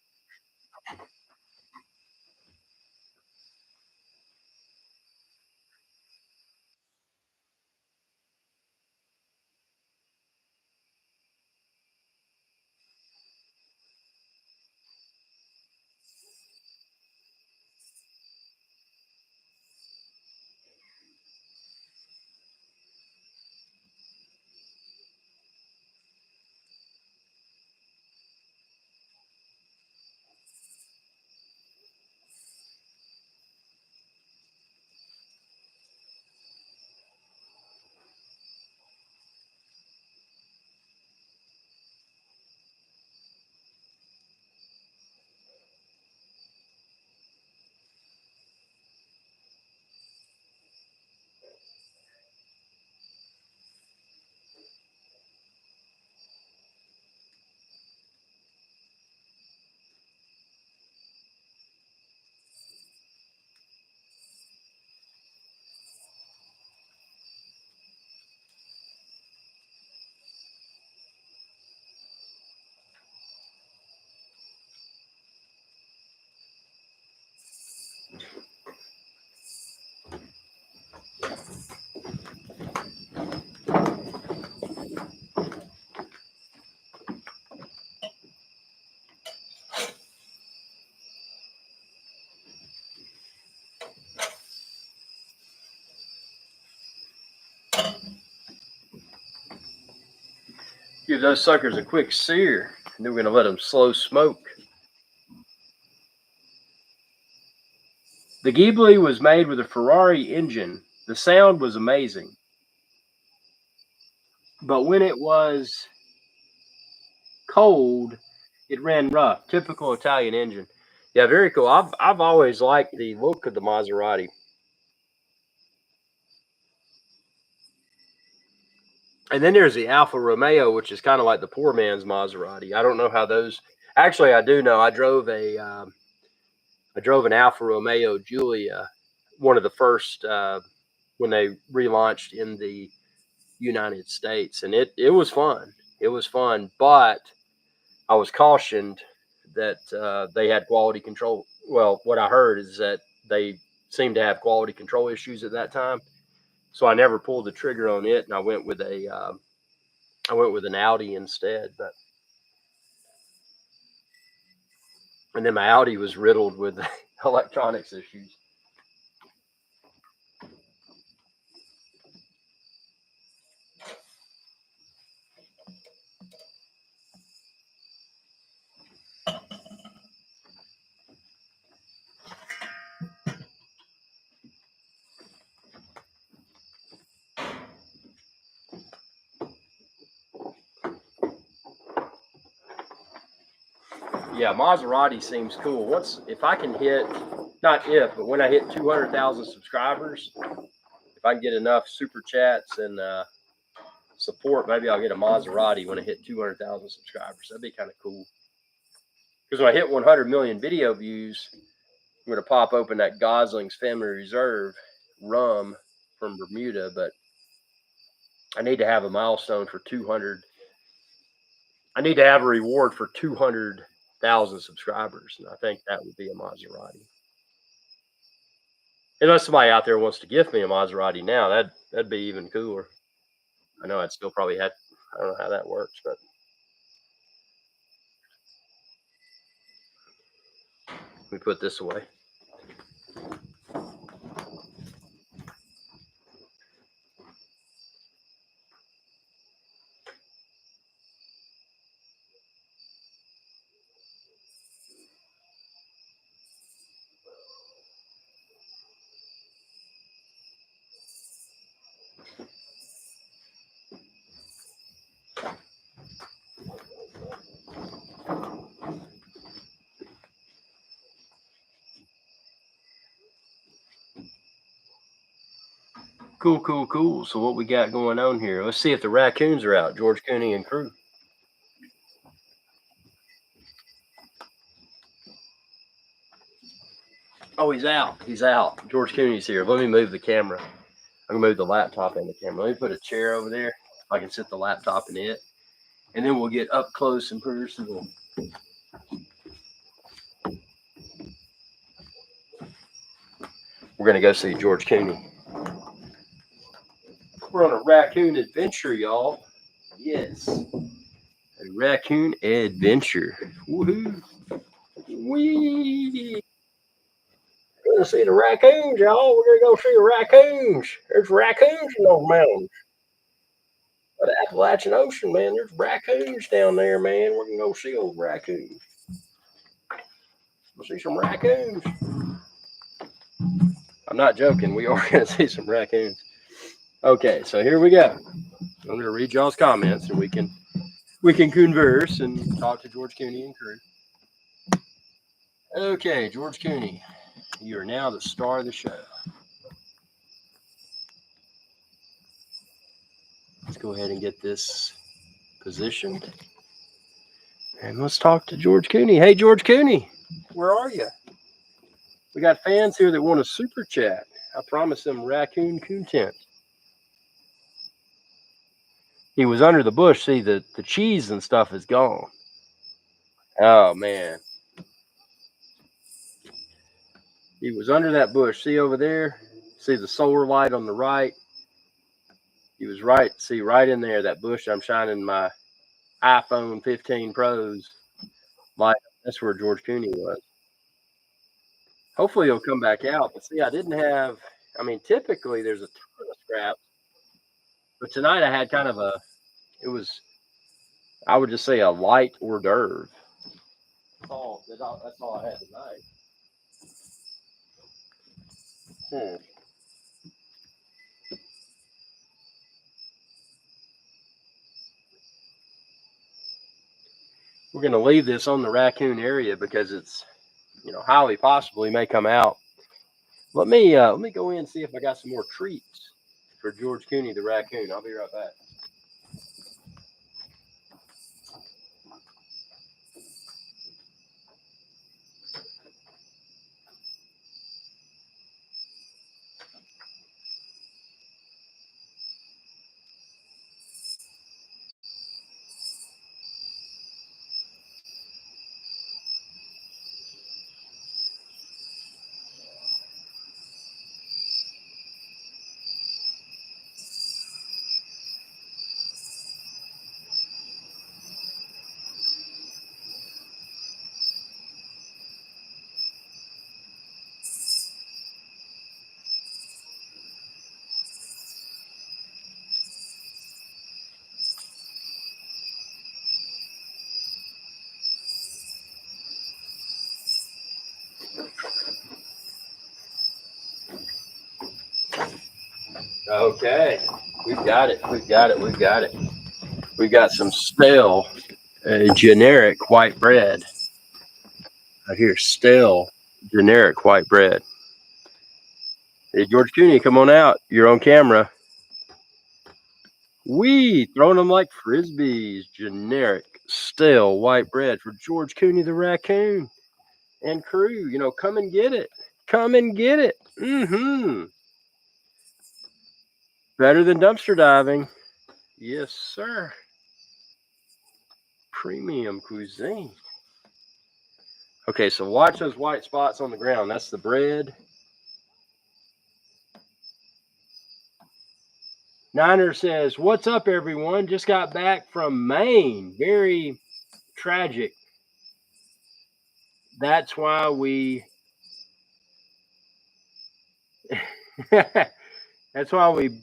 Give those suckers a quick sear, and then we're going to let them slow smoke. The Ghibli was made with a Ferrari engine. The sound was amazing. But when it was cold, it ran rough. Typical Italian engine. Yeah, very cool. I've always liked the look of the Maserati. And then there's the Alfa Romeo, which is kind of like the poor man's Maserati. I don't know how those. Actually, I do know. I drove an Alfa Romeo Giulia, one of the first when they relaunched in the United States, and it was fun. It was fun, but I was cautioned that they had quality control. Well, what I heard is that they seemed to have quality control issues at that time, so I never pulled the trigger on it, and I went with an Audi instead. But and then my Audi was riddled with electronics issues. Yeah, Maserati seems cool. If I can hit, not if, but when I hit 200,000 subscribers, if I can get enough super chats and support, maybe I'll get a Maserati when I hit 200,000 subscribers. That'd be kind of cool. Because when I hit 100 million video views, I'm going to pop open that Gosling's Family Reserve rum from Bermuda, but I need to have a milestone for 200. I need to have a reward for 200,000 subscribers, and I think that would be a Maserati. Unless somebody out there wants to gift me a Maserati now, that'd be even cooler. I know I'd still probably have. I don't know how that works, but let me put this away. Cool. So what we got going on here? Let's see if the raccoons are out. George Cooney and crew. Oh, he's out. He's out. George Cooney's here. Let me move the camera. I'm gonna move the laptop and the camera. Let me put a chair over there. If I can sit the laptop in it, and then we'll get up close and personal. We're gonna go see George Cooney. We're on a raccoon adventure, y'all. Yes, a raccoon adventure. Woohoo! Wee! We're gonna see the raccoons, y'all. We're gonna go see the raccoons. There's raccoons in those mountains. The Appalachian Ocean, man. There's raccoons down there, man. We're gonna go see those raccoons. We'll see some raccoons. I'm not joking. We are gonna see some raccoons. Okay, so here we go. I'm gonna read y'all's comments, and we can converse and talk to George Cooney and crew. Okay, George Cooney, you are now the star of the show. Let's go ahead and get this positioned. And let's talk to George Cooney. Hey, George Cooney, where are you? We got fans here that want a super chat. I promised them raccoon content. He was under the bush. See, the cheese and stuff is gone. Oh, man. He was under that bush. See over there? See the solar light on the right? He was right. See, right in there, that bush I'm shining my iPhone 15 Pro's light. That's where George Cooney was. Hopefully he'll come back out. But see, I didn't have, I mean, typically there's a ton of scraps. But tonight I had kind of it was, I would just say a light hors d'oeuvre. That's all I had tonight. We're going to leave this on the raccoon area because it's, highly possible he may come out. Let me go in and see if I got some more treats for George Cooney the raccoon. I'll be right back. Okay, we've got it. We've got some stale, generic white bread. Out here, stale, generic white bread. Hey, George Cooney, come on out. You're on camera. We throwing them like frisbees. Generic, stale white bread for George Cooney the raccoon and crew. You know, come and get it. Come and get it. Better than dumpster diving. Yes, sir. Premium cuisine. Okay, so watch those white spots on the ground. That's the bread. Niner says, "What's up, everyone? Just got back from Maine. Very tragic. That's why we that's why we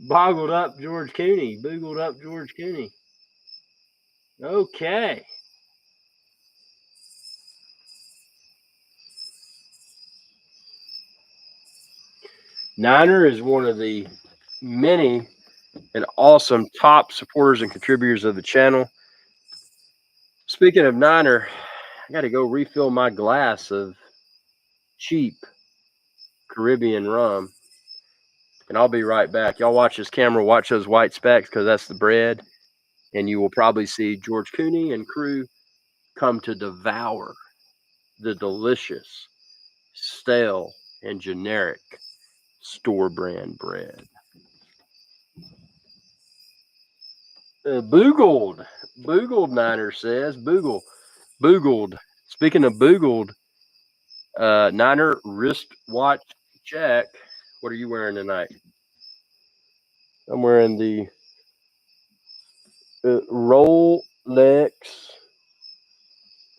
boggled up George Cooney. Boogled up George Cooney." Okay. Niner is one of the many and awesome top supporters and contributors of the channel. Speaking of Niner, I got to go refill my glass of cheap Caribbean rum. And I'll be right back. Y'all watch this camera, watch those white specks because that's the bread. And you will probably see George Cooney and crew come to devour the delicious, stale, and generic store brand bread. Boogled Niner says, Boogled. Speaking of boogled, Niner wristwatch check. What are you wearing tonight? I'm wearing the Rolex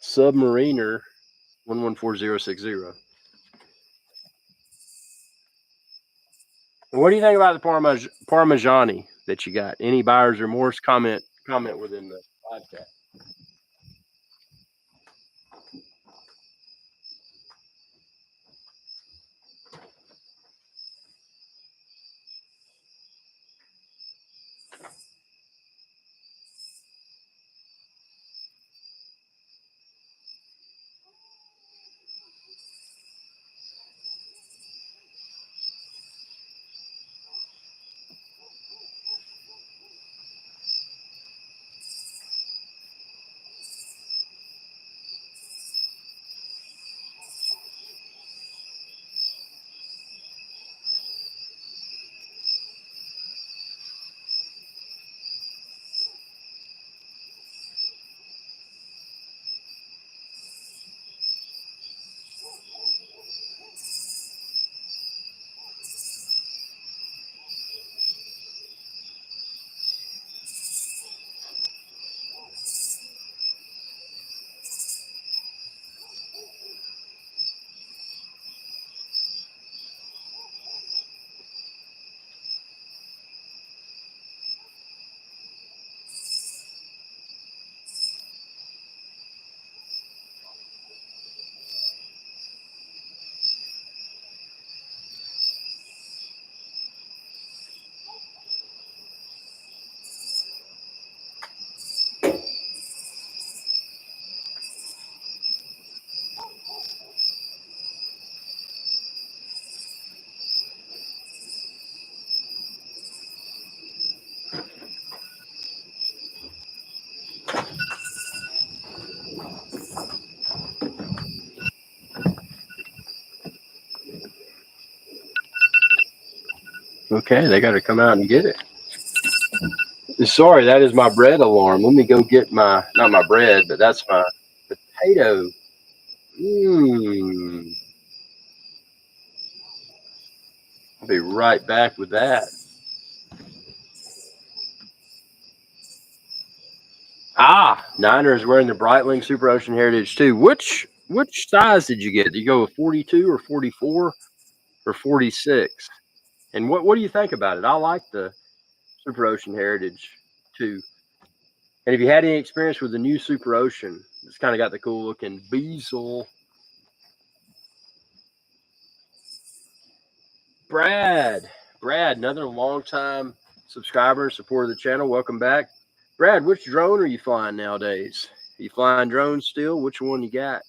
Submariner 114060. What do you think about the Parmigiani that you got? Any buyer's remorse? Comment within the live chat. Okay, they got to come out and get it. Sorry, that is my bread alarm. Let me go get not my bread, but that's my potato. I'll be right back with that. Niners wearing the Breitling Super Ocean Heritage too. Which size did you get? Did you go with 42 or 44 or 46? And what do you think about it? I like the Super Ocean Heritage too. And if you had any experience with the new Super Ocean, it's kind of got the cool looking bezel. Brad, another long-time subscriber, supporter of the channel. Welcome back. Brad, which drone are you flying nowadays? Are you flying drones still? Which one you got?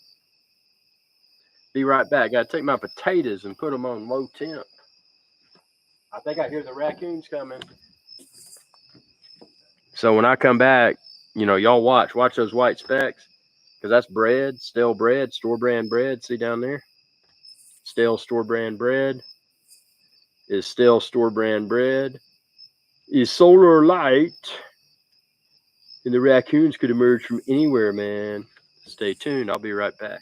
Be right back. Got to take my potatoes and put them on low temp. I think I hear the raccoons coming. So when I come back, y'all watch those white specks, because that's bread, stale bread, store brand bread. See down there? Stale store brand bread is stale store brand bread is solar light, and the raccoons could emerge from anywhere, man. Stay tuned. I'll be right back.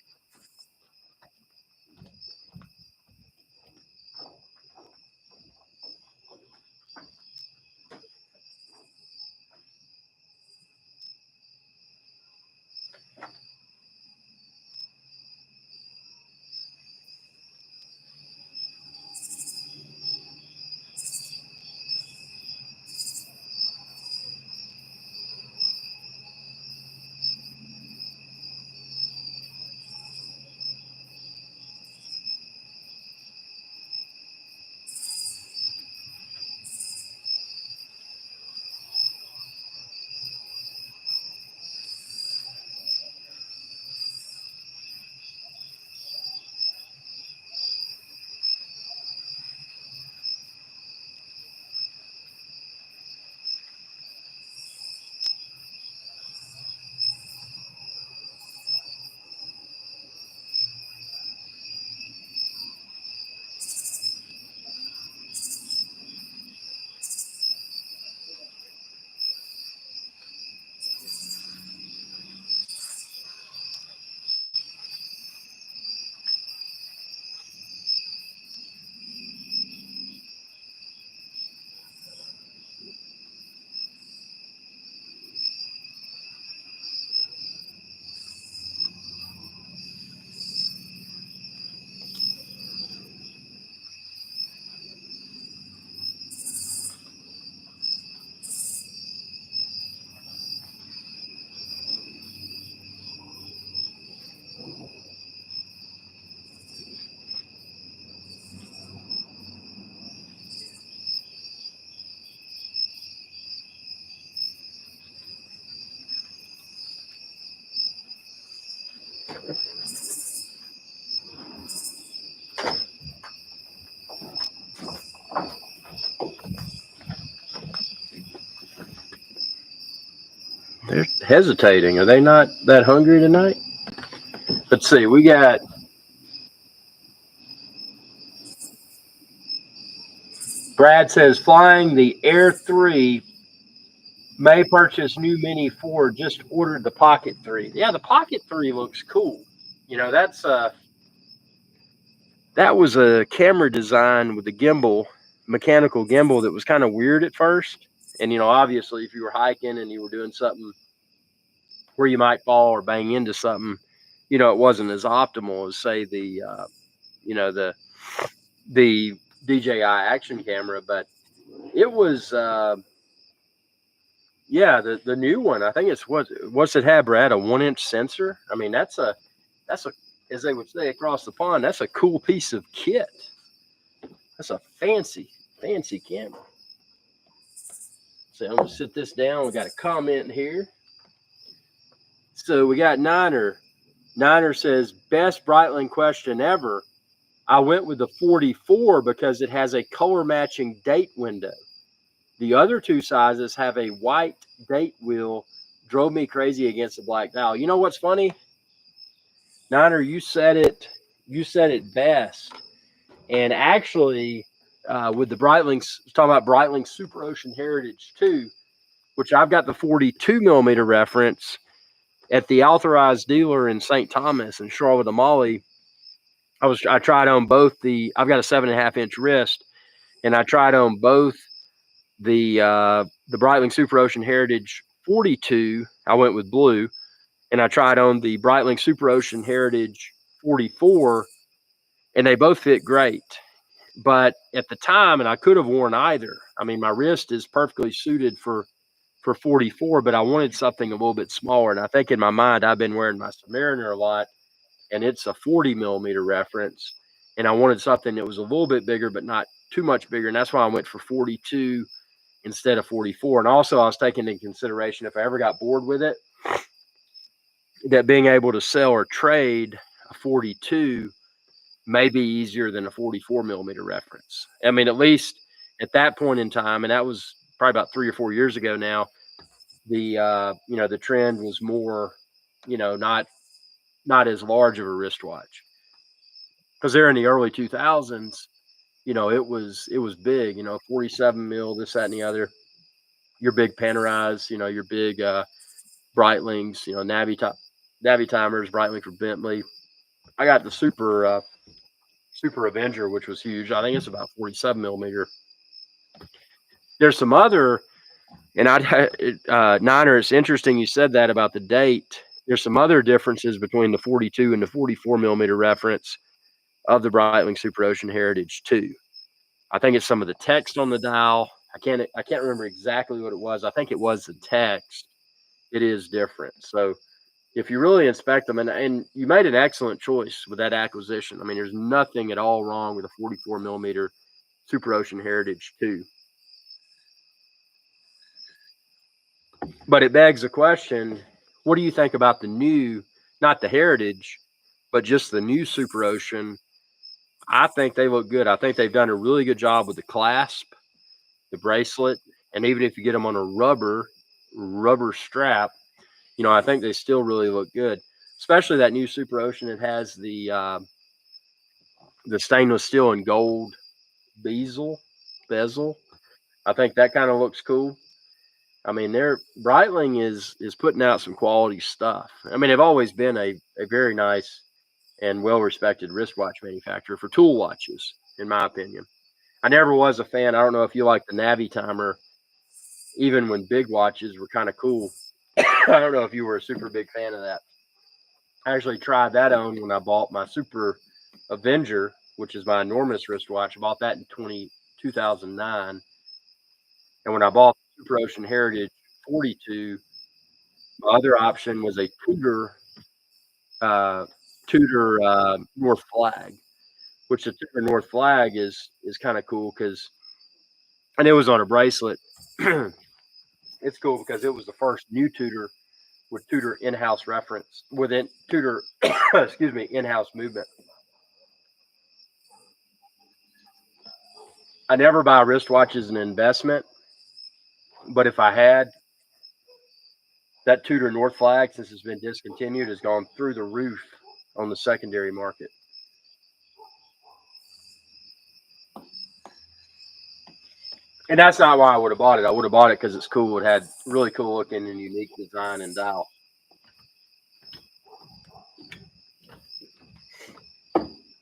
They're hesitating. Are they not that hungry tonight? Let's see. We got Brad says flying the Air 3 may purchase new Mini 4. Just ordered the Pocket 3. Yeah, the Pocket 3 looks cool. That was a camera design with the gimbal, mechanical gimbal, that was kind of weird at first. And obviously, if you were hiking and you were doing something where you might fall or bang into something, it wasn't as optimal as, say, the DJI action camera. But it was, the new one. I think what's it have, Brad? A 1-inch sensor. I mean, that's a as they would say across the pond, that's a cool piece of kit. That's a fancy camera. So I'm gonna sit this down. We got a comment here. So we got Niner. Niner says, best Breitling question ever. I went with the 44 because it has a color matching date window. The other two sizes have a white date wheel. Drove me crazy against the black dial. You know what's funny? Niner, you said it best. And actually, with the Breitlings, talking about Breitling Super Ocean Heritage 2, which I've got the 42 millimeter reference at the authorized dealer in St. Thomas and Charlotte Amalie. I tried on both I've got a 7.5-inch wrist, and I tried on both the Breitling Super Ocean Heritage 42. I went with blue, and I tried on the Breitling Super Ocean Heritage 44, and they both fit great. But at the time, and I could have worn either. I mean, my wrist is perfectly suited for 44, but I wanted something a little bit smaller. And I think in my mind, I've been wearing my Submariner a lot, and it's a 40 millimeter reference. And I wanted something that was a little bit bigger, but not too much bigger. And that's why I went for 42 instead of 44. And also, I was taking into consideration, if I ever got bored with it, that being able to sell or trade a 42 may be easier than a 44 millimeter reference. I mean, at least at that point in time, and that was probably about 3 or 4 years ago now, the trend was more, not as large of a wristwatch. Because there in the early 2000s, it was big, 47 mil, this, that, and the other. Your big Panerais, your big Breitlings, Navitimers, Breitling for Bentley. I got the Super Avenger, which was huge. I think it's about 47 millimeter. There's some other, and Niner, it's interesting you said that about the date. There's some other differences between the 42 and the 44 millimeter reference of the Breitling Super Ocean Heritage 2. I think it's some of the text on the dial. I can't remember exactly what it was. I think it was the text. It is different. So if you really inspect them, and you made an excellent choice with that acquisition. I mean, there's nothing at all wrong with a 44 millimeter Super Ocean Heritage 2. But it begs the question, what do you think about the new, not the Heritage, but just the new Super Ocean? I think they look good. I think they've done a really good job with the clasp, the bracelet, and even if you get them on a rubber strap, I think they still really look good. Especially that new Super Ocean. It has the stainless steel and gold bezel. I think that kind of looks cool. I mean, Breitling is putting out some quality stuff. I mean, they've always been a very nice and well-respected wristwatch manufacturer for tool watches, in my opinion. I never was a fan. I don't know if you like the Navitimer, even when big watches were kind of cool. I don't know if you were a super big fan of that. I actually tried that on when I bought my Super Avenger, which is my enormous wristwatch. I bought that in 2009. And when I bought the Super Ocean Heritage 42, my other option was a Tudor North Flag, which the Tudor North Flag is kind of cool because, and it was on a bracelet. It's cool because it was the first new Tudor with Tudor in-house reference, within Tudor, excuse me, in-house movement. I never buy wristwatches as an investment, but if I had, that Tudor North Flag, since it's been discontinued, has gone through the roof on the secondary market. And that's not why I would have bought it. I would have bought it because it's cool. It had really cool looking and unique design and dial.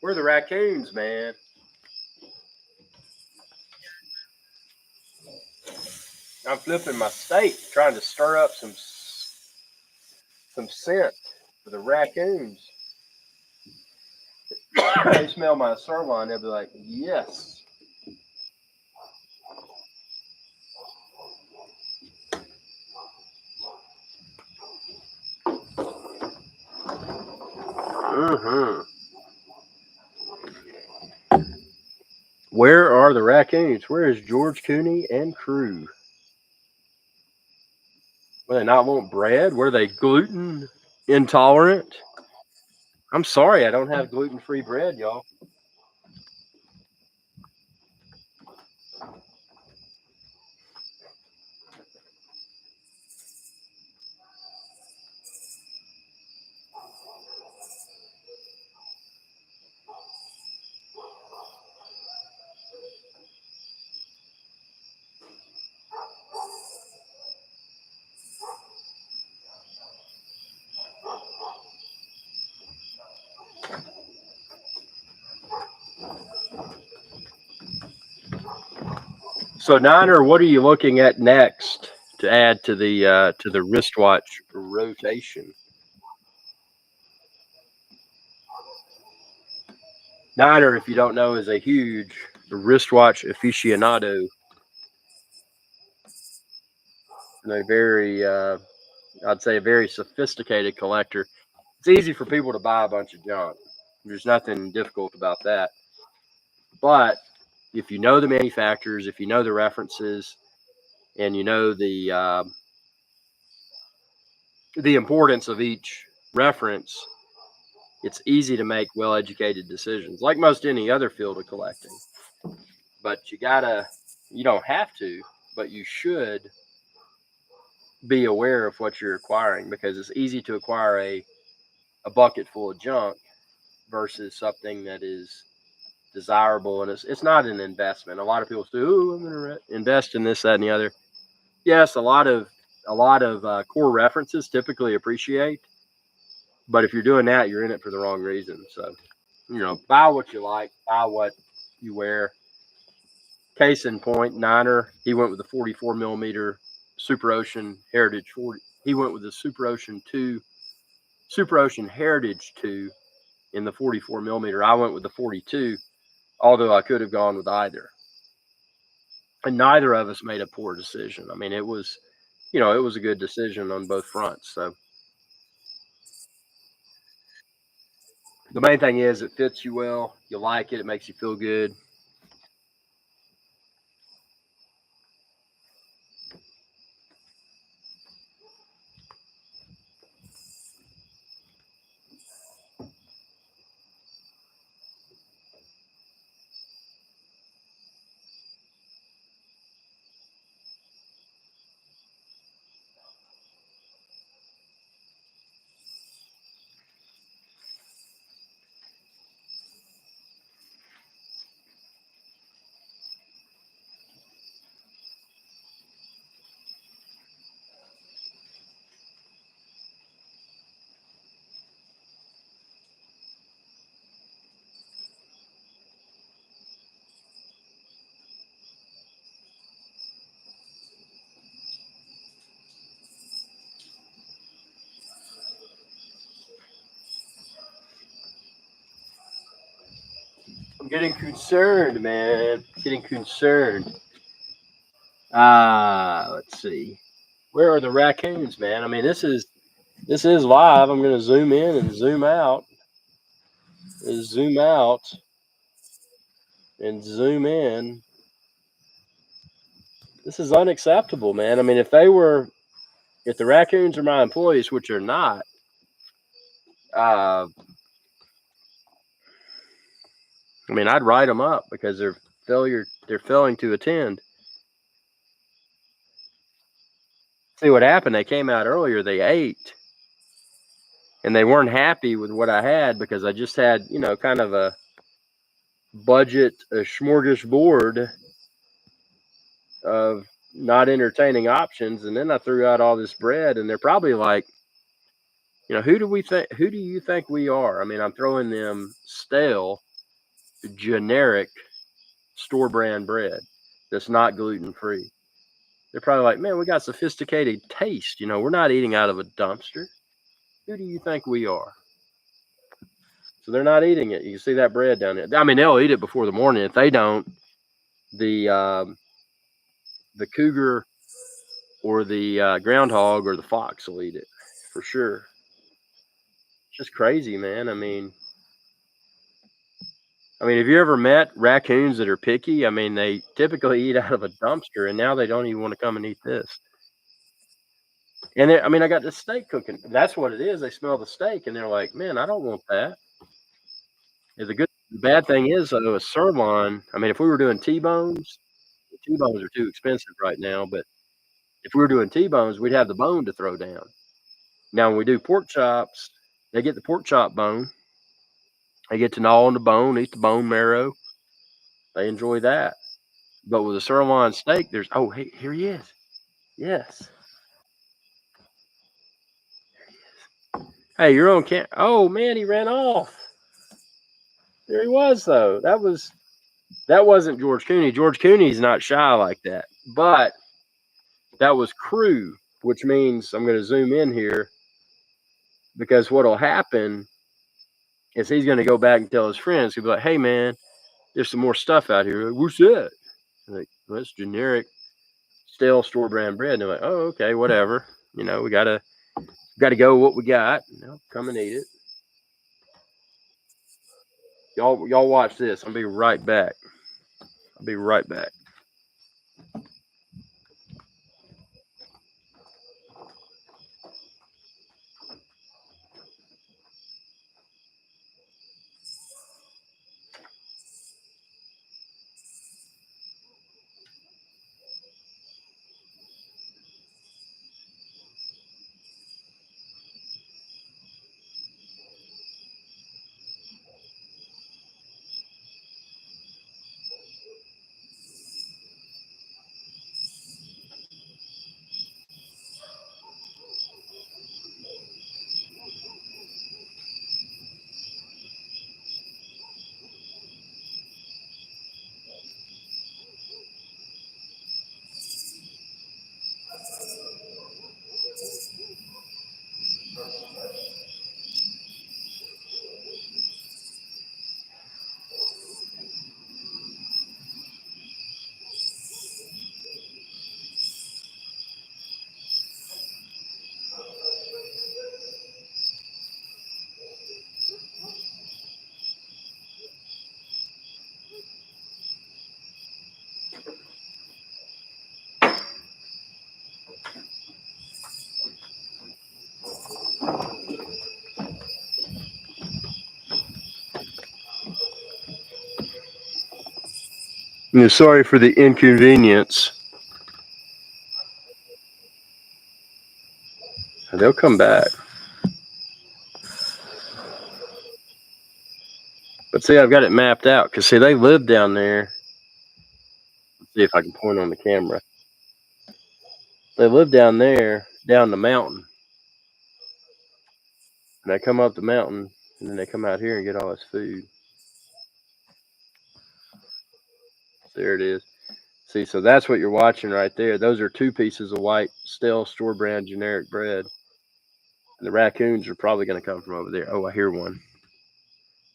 Where are the raccoons, man? I'm flipping my steak, trying to stir up some scent for the raccoons. They smell my sirloin, they'll be like, yes. Mm-hmm. Where are the raccoons? Where is George Cooney and crew? Will they not want bread? Were they gluten intolerant? I'm sorry, I don't have gluten-free bread, y'all. So Niner, what are you looking at next to add to the wristwatch rotation? Niner, if you don't know, is a huge wristwatch aficionado and a very, I'd say, a very sophisticated collector. It's easy for people to buy a bunch of junk. There's nothing difficult about that. But if you know the manufacturers, if you know the references, and you know the importance of each reference, it's easy to make well-educated decisions, like most any other field of collecting. But you don't have to, but you should be aware of what you're acquiring, because it's easy to acquire a bucket full of junk versus something that is desirable, and it's not an investment. A lot of people say, "Oh, I'm going to invest in this, that, and the other." Yes, a lot of core references typically appreciate, but if you're doing that, you're in it for the wrong reason. So, buy what you like, buy what you wear. Case in point, Niner, he went with the 44 millimeter Super Ocean Heritage 40. He went with the Super Ocean Heritage 2 in the 44 millimeter. I went with the 42, although I could have gone with either. And neither of us made a poor decision. I mean, it was a good decision on both fronts. So the main thing is it fits you well, you like it, it makes you feel good. I'm getting concerned, man. Getting concerned. Let's see. Where are the raccoons, man? I mean, this is live. I'm gonna zoom in and zoom out. Zoom out and zoom in. This is unacceptable, man. I mean, if the raccoons are my employees, which are not, uh, I mean, I'd write them up because they're failing to attend. See what happened? They came out earlier. They ate, and they weren't happy with what I had because I just had, kind of a smorgasbord of not entertaining options, and then I threw out all this bread, and they're probably like, who do you think we are? I mean, I'm throwing them stale, generic store brand bread that's not gluten free. They're probably like, man, we got sophisticated taste. We're not eating out of a dumpster. Who do you think we are? So they're not eating it. You can see that bread down there. I mean, they'll eat it before the morning. If they don't, the cougar or the groundhog or the fox will eat it for sure. It's just crazy, man. I mean, have you ever met raccoons that are picky? I mean, they typically eat out of a dumpster, and now they don't even want to come and eat this. And I got this steak cooking. That's what it is. They smell the steak, and they're like, "Man, I don't want that." The bad thing is, though, a sirloin. I mean, if we were doing T-bones, T-bones are too expensive right now. But if we were doing T-bones, we'd have the bone to throw down. Now, when we do pork chops, they get the pork chop bone. They get to gnaw on the bone, eat the bone marrow. They enjoy that. But with a sirloin steak, hey, here he is. Yes. Hey, you're on camera. Oh man, he ran off. There he was though. That wasn't George Cooney. George Cooney's not shy like that. But that was Crew, which means I'm going to zoom in here because what'll happen is he's going to go back and tell his friends. He'll be like, "Hey man, there's some more stuff out here. What's that?" Like, well, that's generic stale store brand bread. And they're like, "Oh, okay, whatever. We gotta go with what we got. Come and eat it." Y'all watch this. I'll be right back. I'll be right back. Sorry for the inconvenience. They'll come back. But see, I've got it mapped out because see, they live down there. Let's see if I can point on the camera. They live down there, down the mountain. And they come up the mountain, and then they come out here and get all this food. There it is. See, so that's what you're watching right there. Those are 2 pieces of white, stale, store brand, generic bread. And the raccoons are probably going to come from over there. Oh, I hear one.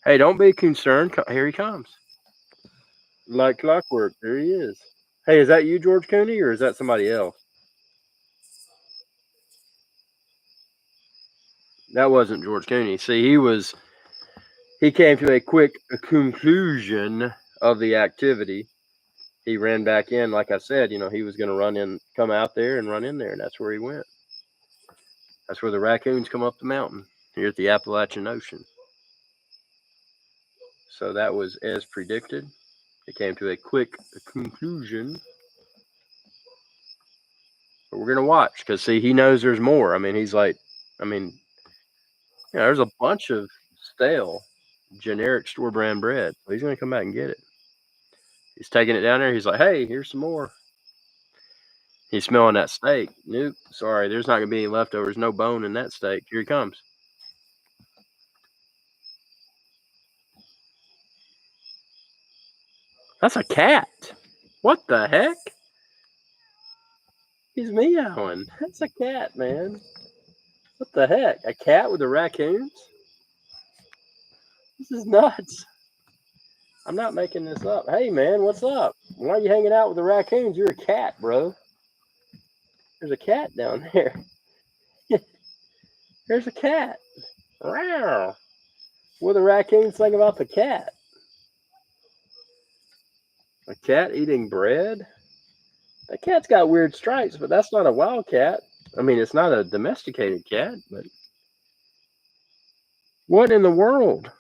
Hey, don't be concerned. Here he comes. Like clockwork. There he is. Hey, is that you, George Cooney, or is that somebody else? That wasn't George Cooney. See, he came to a quick conclusion of the activity. He ran back in, like I said, he was going to come out there and run in there, and that's where he went. That's where the raccoons come up the mountain, here at the Appalachian Ocean. So that was as predicted. It came to a quick conclusion. But we're going to watch, because, see, he knows there's more. I mean, he's like, there's a bunch of stale, generic store brand bread. So he's going to come back and get it. He's taking it down there. He's like, hey, here's some more. He's smelling that steak. Nope. Sorry, there's not going to be any leftovers. No bone in that steak. Here he comes. That's a cat. What the heck? He's meowing. That's a cat, man. What the heck? A cat with the raccoons? This is nuts. I'm not making this up. Hey, man, what's up? Why are you hanging out with the raccoons? You're a cat, bro. There's a cat down there. There's a cat. Wow. What do the raccoons think about the cat? A cat eating bread? That cat's got weird stripes, but that's not a wild cat. I mean, it's not a domesticated cat, but what in the world?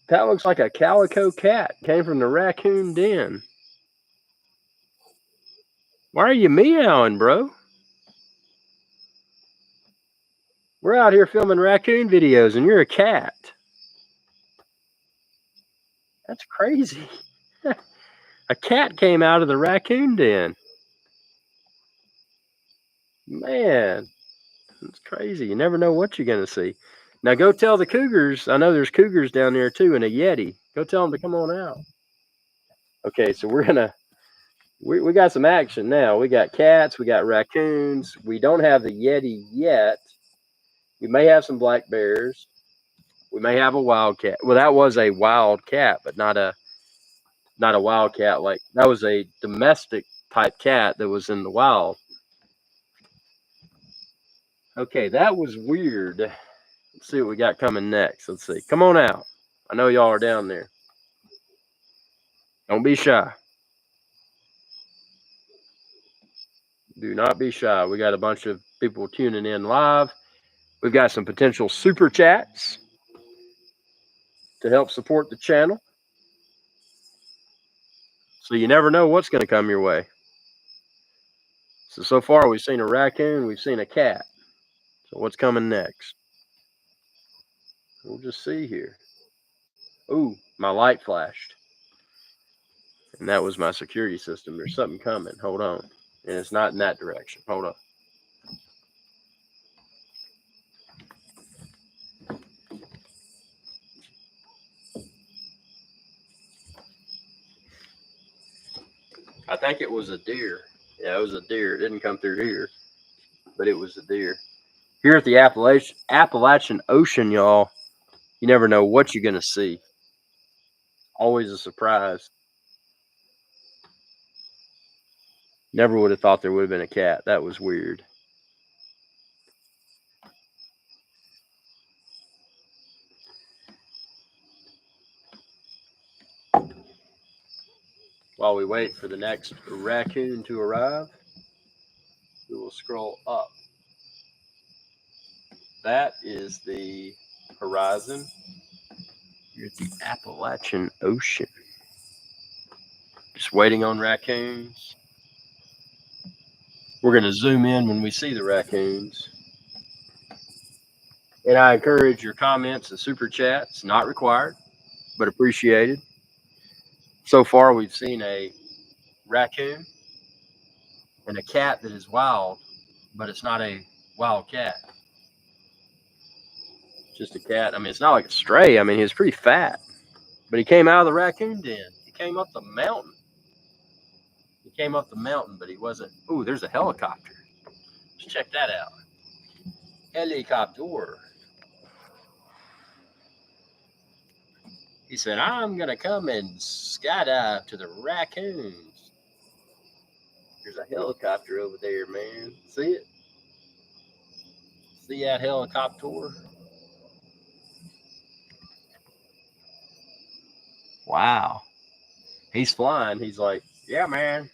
That looks like a calico cat. Came from the raccoon den. Why are you meowing, bro? We're out here filming raccoon videos, and you're a cat. That's crazy. A cat came out of the raccoon den. Man, it's crazy. You never know what you're going to see. Now go tell the cougars. I know there's cougars down there too, and a yeti. Go tell them to come on out. Okay, so we got some action now. We got cats. We got raccoons. We don't have the yeti yet. We may have some black bears. We may have a wildcat. Well, that was a wild cat, but not a wildcat. Like, that was a domestic type cat that was in the wild. Okay, that was weird. Let's see what we got coming next. Let's see. Come on out. I know y'all are down there. Don't be shy. Do not be shy. We got a bunch of people tuning in live. We've got some potential super chats to help support the channel. So you never know what's going to come your way. So far we've seen a raccoon, we've seen a cat. So what's coming next? We'll just see here. Ooh, my light flashed. And that was my security system. There's something coming. Hold on. And it's not in that direction. Hold on. I think it was a deer. Yeah, it was a deer. It didn't come through here, but it was a deer. Here at the Appalachian Ocean, y'all, you never know what you're gonna see. Always a surprise. Never would have thought there would have been a cat. That was weird. While we wait for the next raccoon to arrive, we will scroll up. That is the horizon here at the Appalachian Ocean. Just waiting on raccoons. We're going to zoom in when we see the raccoons. And I encourage your comments and super chats, not required, but appreciated. So far, we've seen a raccoon and a cat that is wild, but it's not a wild cat. Just a cat. I mean, it's not like a stray. I mean, he was pretty fat, but he came out of the raccoon den. He came up the mountain. He came up the mountain, but he wasn't. Ooh, there's a helicopter. Let's check that out. Helicopter. He said, I'm going to come and skydive to the raccoons. There's a helicopter over there, man. See it? See that helicopter? Wow. He's flying. He's like, yeah, man.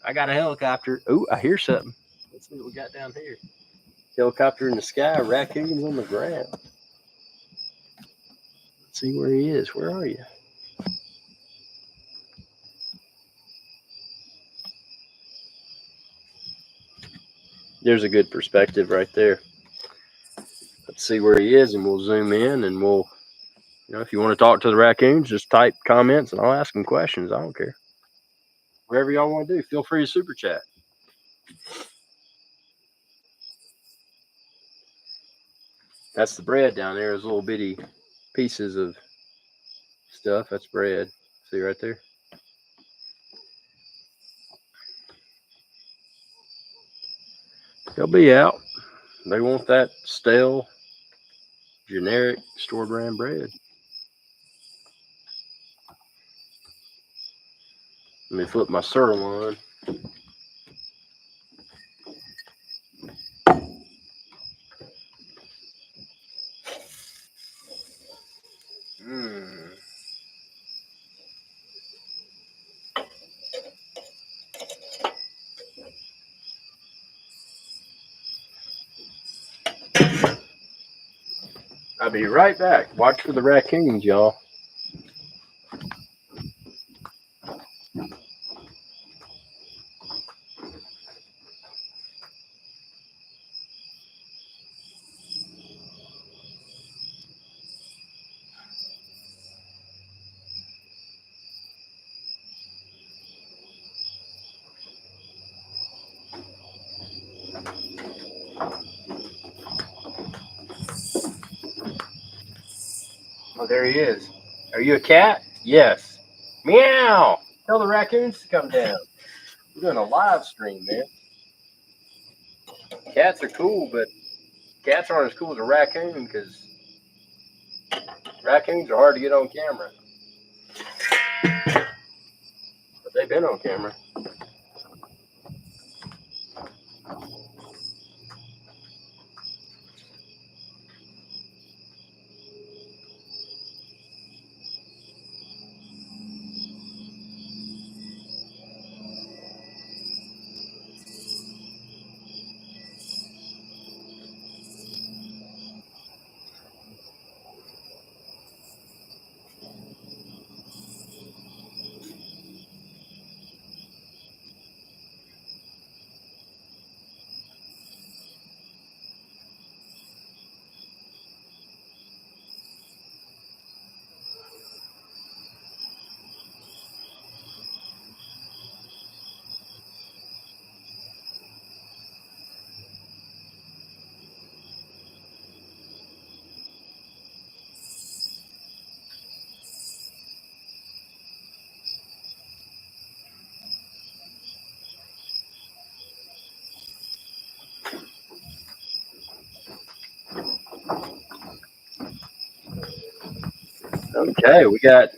I got a helicopter. Ooh, I hear something. Let's see what we got down here. Helicopter in the sky, raccoons on the ground. Let's see where he is. Where are you? There's a good perspective right there. Let's see where he is, and we'll zoom in, and we'll, if you want to talk to the raccoons, just type comments, and I'll ask them questions. I don't care. Whatever y'all want to do, feel free to super chat. That's the bread down there. Those little bitty pieces of stuff. That's bread. See right there? They'll be out. They want that stale, generic, store brand bread. Let me flip my sirloin. I'll be right back. Watch for the raccoons, y'all. Oh, there he is. Are you a cat? Yes. Meow. Tell the raccoons to come down. We're doing a live stream, man. Cats are cool, but cats aren't as cool as a raccoon because raccoons are hard to get on camera. But they've been on camera. Okay, we got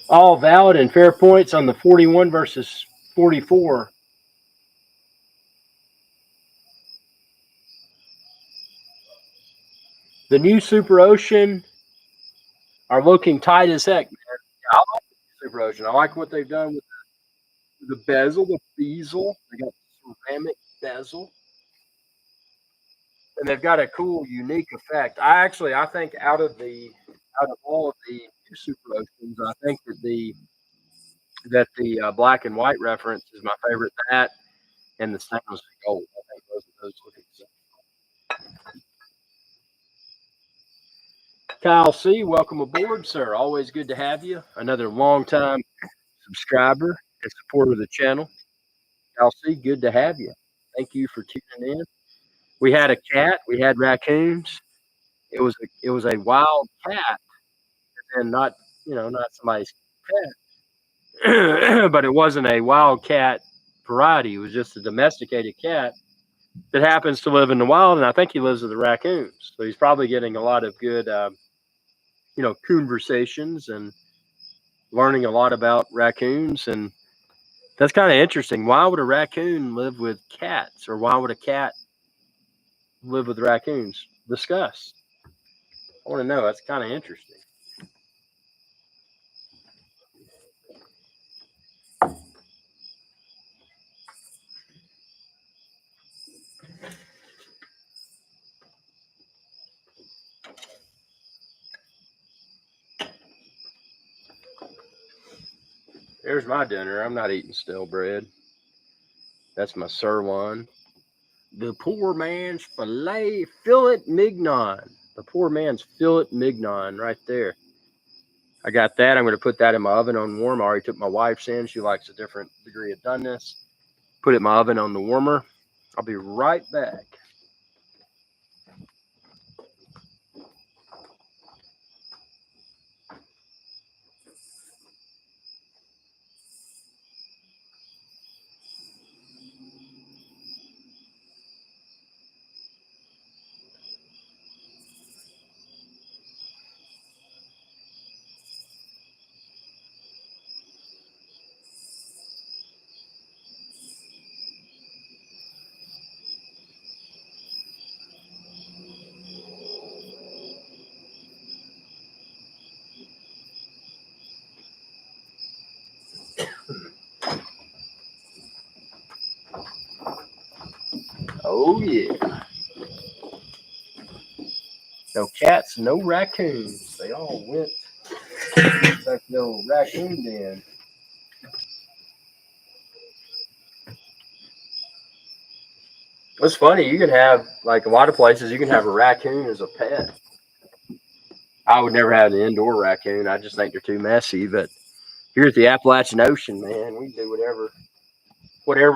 all valid and fair points on the 41 versus 44. The new Super Ocean are looking tight as heck. I like the Super Ocean. I like what they've done with the bezel, the bezel. They got ceramic bezel, and they've got a cool, unique effect. I think out of all of the new Super Oceans, I think that the black and white reference is my favorite. That and the stainless gold. I think both of those look exactly. Kyle C, welcome aboard, sir. Always good to have you. Another longtime subscriber and supporter of the channel. Kyle C, good to have you. Thank you for tuning in. We had a cat. We had raccoons. It was a wild cat, and not not somebody's cat, but it wasn't a wild cat variety. It was just a domesticated cat that happens to live in the wild, and I think he lives with the raccoons. So he's probably getting a lot of good, conversations and learning a lot about raccoons. And that's kind of interesting. Why would a raccoon live with cats, or why would a cat live with raccoons? Discuss. I want to know. That's kind of interesting. There's my dinner. I'm not eating stale bread. That's my sirloin. The poor man's fillet mignon. The poor man's fillet mignon right there. I got that. I'm going to put that in my oven on warm. I already took my wife's in. She likes a different degree of doneness. Put it in my oven on the warmer. I'll be right back. Oh, yeah. No cats, no raccoons. They all went back to the old raccoon den. It's funny. You can have, like, a lot of places, you can have a raccoon as a pet. I would never have an indoor raccoon. I just think they're too messy. But here at the Appalachian Ocean, man, we do whatever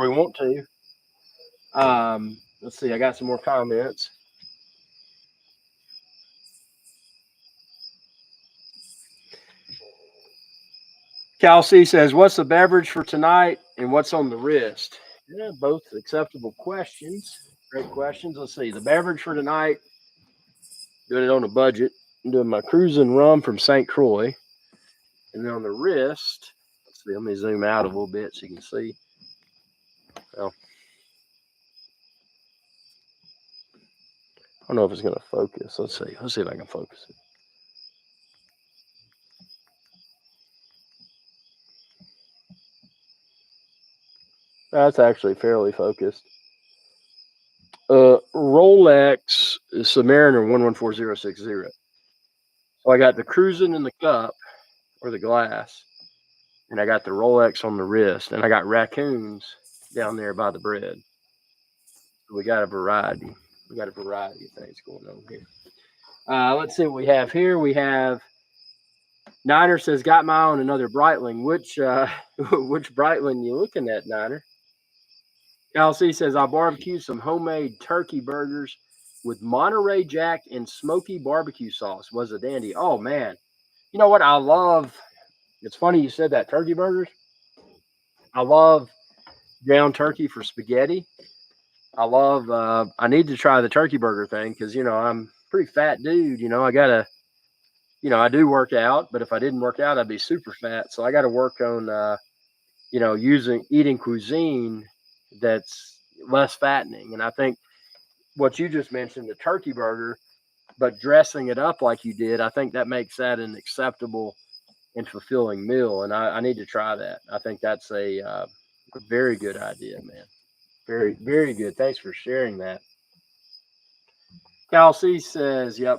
we want to. Let's see. I got some more comments. Cal C says, "What's the beverage for tonight, and what's on the wrist?" Yeah, both acceptable questions. Great questions. Let's see. The beverage for tonight, doing it on a budget. I'm doing my cruising rum from St. Croix, and then on the wrist, let's see. Let me zoom out a little bit so you can see. Well, I don't know if it's going to focus. Let's see. Let's see if I can focus it. That's actually fairly focused. Rolex Submariner 114060. So I got the cruising in the cup or the glass, and I got the Rolex on the wrist, and I got raccoons down there by the bread. So we got a variety. We got a variety of things going on here. Let's see what we have here. We have Niner says, "Got my eye on another Breitling." Which which Breitling you looking at, Niner? LC says, "I barbecued some homemade turkey burgers with Monterey Jack and smoky barbecue sauce. Was a dandy." Oh man, you know what I love? It's funny you said that, turkey burgers. I love ground turkey for spaghetti. I love. I need to try the turkey burger thing because I'm a pretty fat dude. I gotta. I do work out, but if I didn't work out, I'd be super fat. So I got to work on using eating cuisine that's less fattening. And I think what you just mentioned, the turkey burger, but dressing it up like you did, I think that makes that an acceptable and fulfilling meal. And I need to try that. I think that's a very good idea, man. Very, very good. Thanks for sharing that. Cal C says, yep.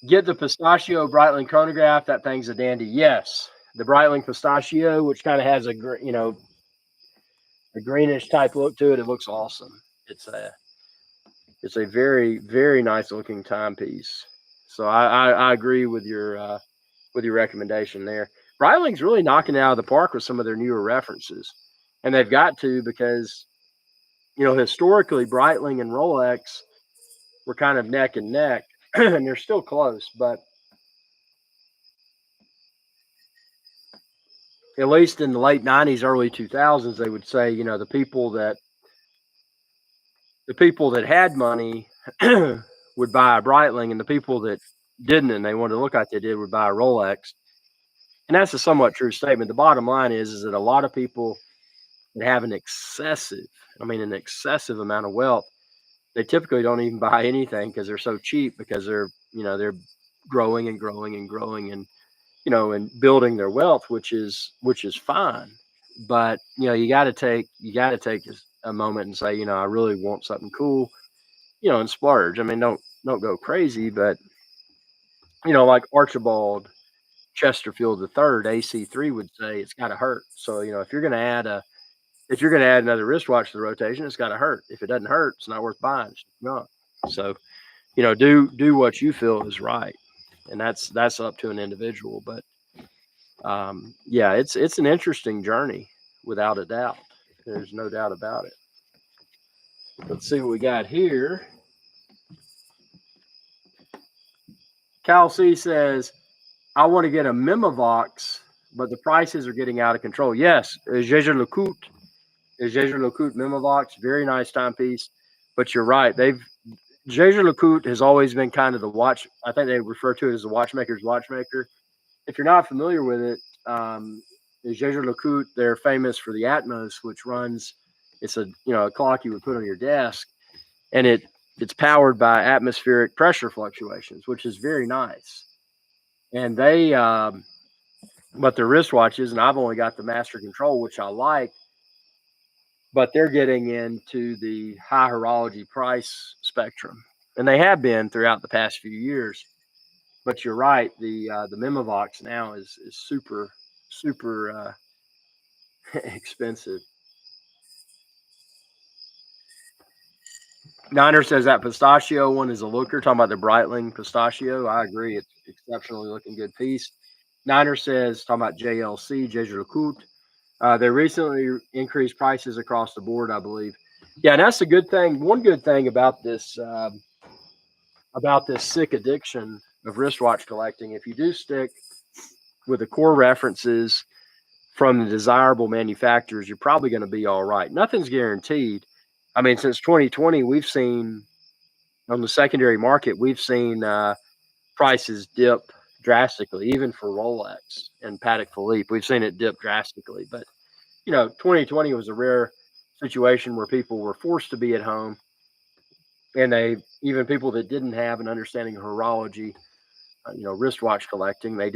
Get the pistachio Breitling chronograph. That thing's a dandy. Yes. The Breitling pistachio, which kind of has a greenish type look to it. It looks awesome. It's a very, very nice looking timepiece. So I agree with your recommendation there. Breitling's really knocking it out of the park with some of their newer references, and they've got to because historically Breitling and Rolex were kind of neck and neck, and they're still close, but at least in the late '90s, early 2000s, they would say the people that had money would buy a Breitling, and the people that didn't and they wanted to look like they did would buy a Rolex. And that's a somewhat true statement. The bottom line is that a lot of people that have an excessive amount of wealth, they typically don't even buy anything because they're so cheap because they're growing and growing and growing and building their wealth, which is fine. But you got to take a moment and say, I really want something cool, and splurge. I mean, don't go crazy, but like Archibald Chesterfield III, AC3 would say it's got to hurt. So if you're going to add another wristwatch to the rotation, it's got to hurt. If it doesn't hurt, it's not worth buying. It's not. So do what you feel is right, and that's up to an individual. But yeah, it's an interesting journey without a doubt. There's no doubt about it. Let's see what we got here. Cal C says, I want to get a Memovox, but the prices are getting out of control. Yes, Jaeger LeCoultre Memovox, very nice timepiece. But you're right. Jaeger LeCoultre has always been kind of the watch. I think they refer to it as the watchmaker's watchmaker. If you're not familiar with it, Jaeger LeCoultre, they're famous for the Atmos, which runs. It's a clock you would put on your desk, and it's powered by atmospheric pressure fluctuations, which is very nice. And but their wristwatches, and I've only got the Master Control, which I like, but they're getting into the high horology price spectrum, and they have been throughout the past few years. But you're right, the Memovox now is super expensive. Niner says that pistachio one is a looker. Talking about the Breitling pistachio, I agree. It's exceptionally looking good piece. Niner says talking about JLC, Jaeger LeCoultre. They recently increased prices across the board, I believe. Yeah, and that's a good thing. One good thing about this sick addiction of wristwatch collecting, if you do stick with the core references from the desirable manufacturers, you're probably going to be all right. Nothing's guaranteed. I mean, since 2020, we've seen on the secondary market, we've seen prices dip drastically, even for Rolex and Patek Philippe. We've seen it dip drastically. But 2020 was a rare situation where people were forced to be at home, and even people that didn't have an understanding of horology, wristwatch collecting, they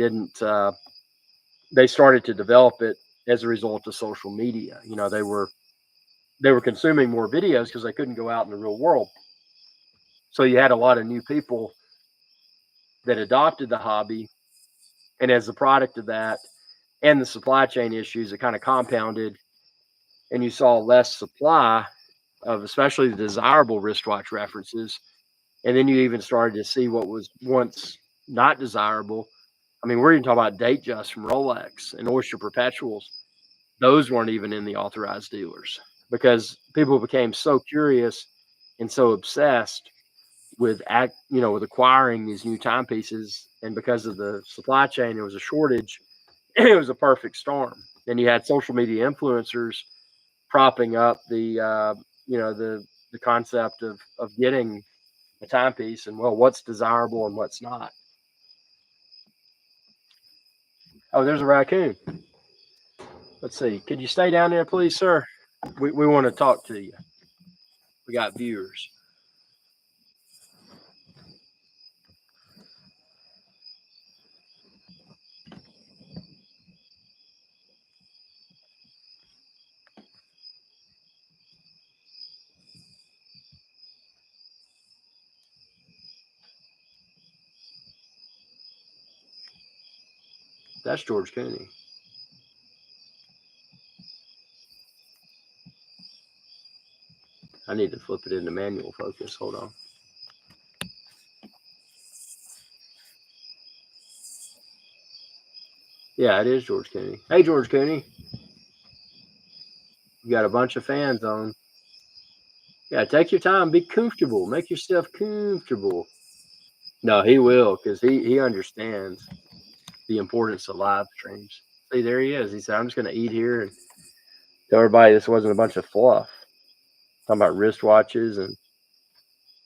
started to develop it as a result of social media. They were consuming more videos because they couldn't go out in the real world. So you had a lot of new people that adopted the hobby, and as a product of that and the supply chain issues, it kind of compounded, and you saw less supply of especially the desirable wristwatch references. And then you even started to see what was once not desirable. I mean, we're even talking about Datejust from Rolex and Oyster Perpetuals. Those weren't even in the authorized dealers because people became so curious and so obsessed with acquiring these new timepieces. And because of the supply chain, there was a shortage. It was a perfect storm. And you had social media influencers propping up the the concept of getting a timepiece and, well, what's desirable and what's not. Oh, there's a raccoon. Let's see. Could you stay down there, please, sir? We want to talk to you. We got viewers. That's George Cooney. I need to flip it into manual focus. Hold on. Yeah, it is George Cooney. Hey, George Cooney. You got a bunch of fans on. Yeah, take your time. Be comfortable. Make yourself comfortable. No, he will, because he understands the importance of live streams. See, there he is. He said, I'm just going to eat here and tell everybody this wasn't a bunch of fluff. Talking about wristwatches and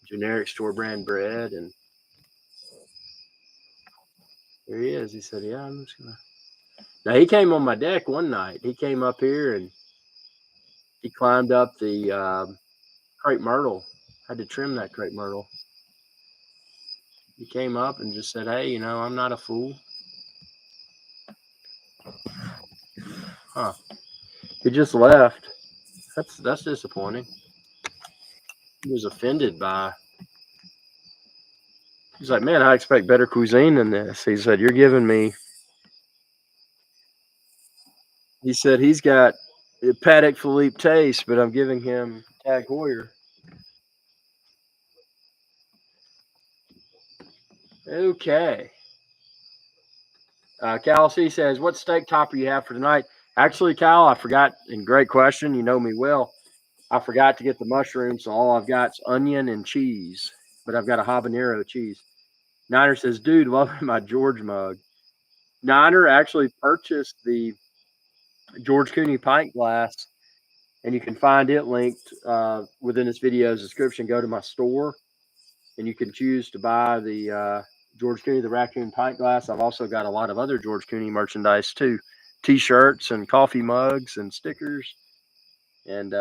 generic store brand bread. And there he is. He said, yeah, I'm just going to. Now, he came on my deck one night. He came up here and he climbed up the crepe myrtle. Had to trim that crepe myrtle. He came up and just said, hey, I'm not a fool. Huh. He just left. That's disappointing. He was offended by. He's like, man, I expect better cuisine than this. He said, you're giving me. He said he's got a Paddock Philippe taste, but I'm giving him Tag Heuer. Okay. Cal C says, what steak topper you have for tonight? Actually, Cal, I forgot, and great question. You know me well. I forgot to get the mushrooms, so all I've got is onion and cheese, but I've got a habanero cheese. Niner says, dude, loving my George mug. Niner actually purchased the George Cooney pint glass, and you can find it linked within this video's description. Go to my store, and you can choose to buy the George Cooney, the raccoon pint glass. I've also got a lot of other George Cooney merchandise too, T-shirts and coffee mugs and stickers. And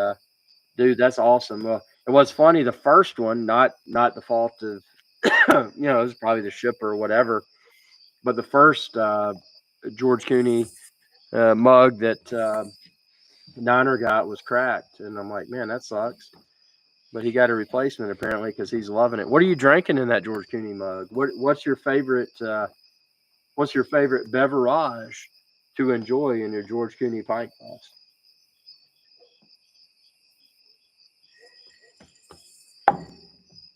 dude, that's awesome. And what's funny, the first one, not the fault of, it was probably the shipper or whatever, but the first George Cooney mug that Niner got was cracked, and I'm like, man, that sucks. But he got a replacement apparently because he's loving it. What are you drinking in that George Cooney mug? What's your favorite? What's your favorite beverage to enjoy in your George Cooney pint glass?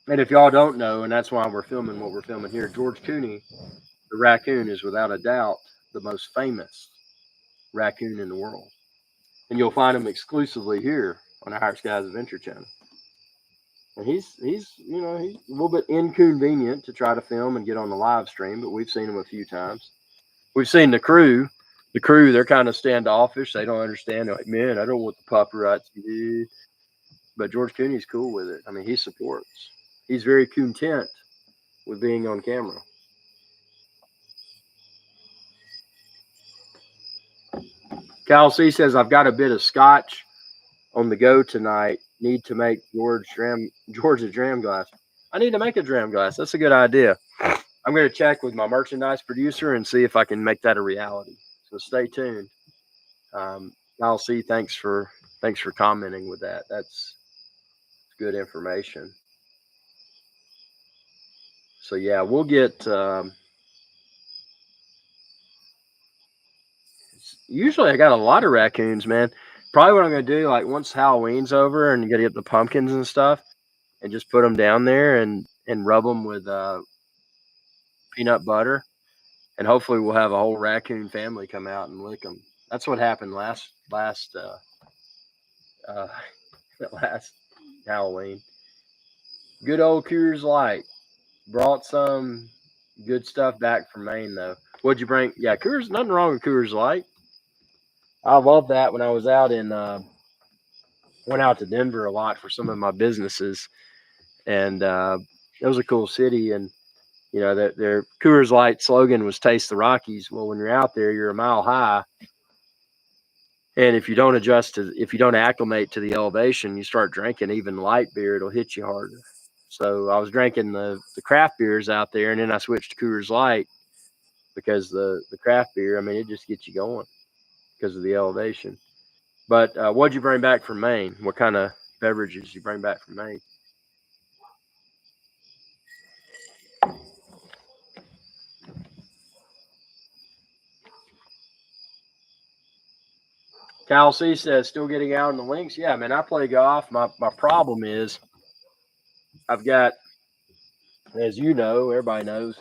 And if y'all don't know, and that's why we're filming what we're filming here, George Cooney, the raccoon, is without a doubt the most famous raccoon in the world. And you'll find him exclusively here on the IrixGuy's Adventure Channel. And he's a little bit inconvenient to try to film and get on the live stream, but we've seen him a few times. We've seen the crew. The crew, they're kind of standoffish. They don't understand. They're like, man, I don't want the paparazzi. But George Cooney's cool with it. I mean, he supports. He's very content with being on camera. Cal C says, I've got a bit of scotch on the go tonight. Need to make George a dram glass. I need to make a dram glass. That's a good idea. I'm going to check with my merchandise producer and see if I can make that a reality. So stay tuned. Cal C, thanks for commenting with that. That's good information. So yeah, we'll get. Usually, I got a lot of raccoons, man. Probably what I'm gonna do, like once Halloween's over and you gotta get the pumpkins and stuff, and just put them down there and rub them with peanut butter, and hopefully we'll have a whole raccoon family come out and lick them. That's what happened last last Halloween. Good old Coors Light. Brought some good stuff back from Maine though. What'd you bring? Yeah, Coors. Nothing wrong with Coors Light. I love that when I was out in went out to Denver a lot for some of my businesses, and it was a cool city. And you know, that their Coors Light slogan was "Taste the Rockies." Well, when you're out there, you're a mile high, and if you don't acclimate to the elevation, you start drinking even light beer, it'll hit you harder. So I was drinking the craft beers out there, and then I switched to Coors Light because the craft beer, I mean, it just gets you going because of the elevation. But what'd you bring back from Maine? What kind of beverages you bring back from Maine? Cal C says, still getting out on the links. Yeah, man, I play golf. My problem is I've got, as you know, everybody knows,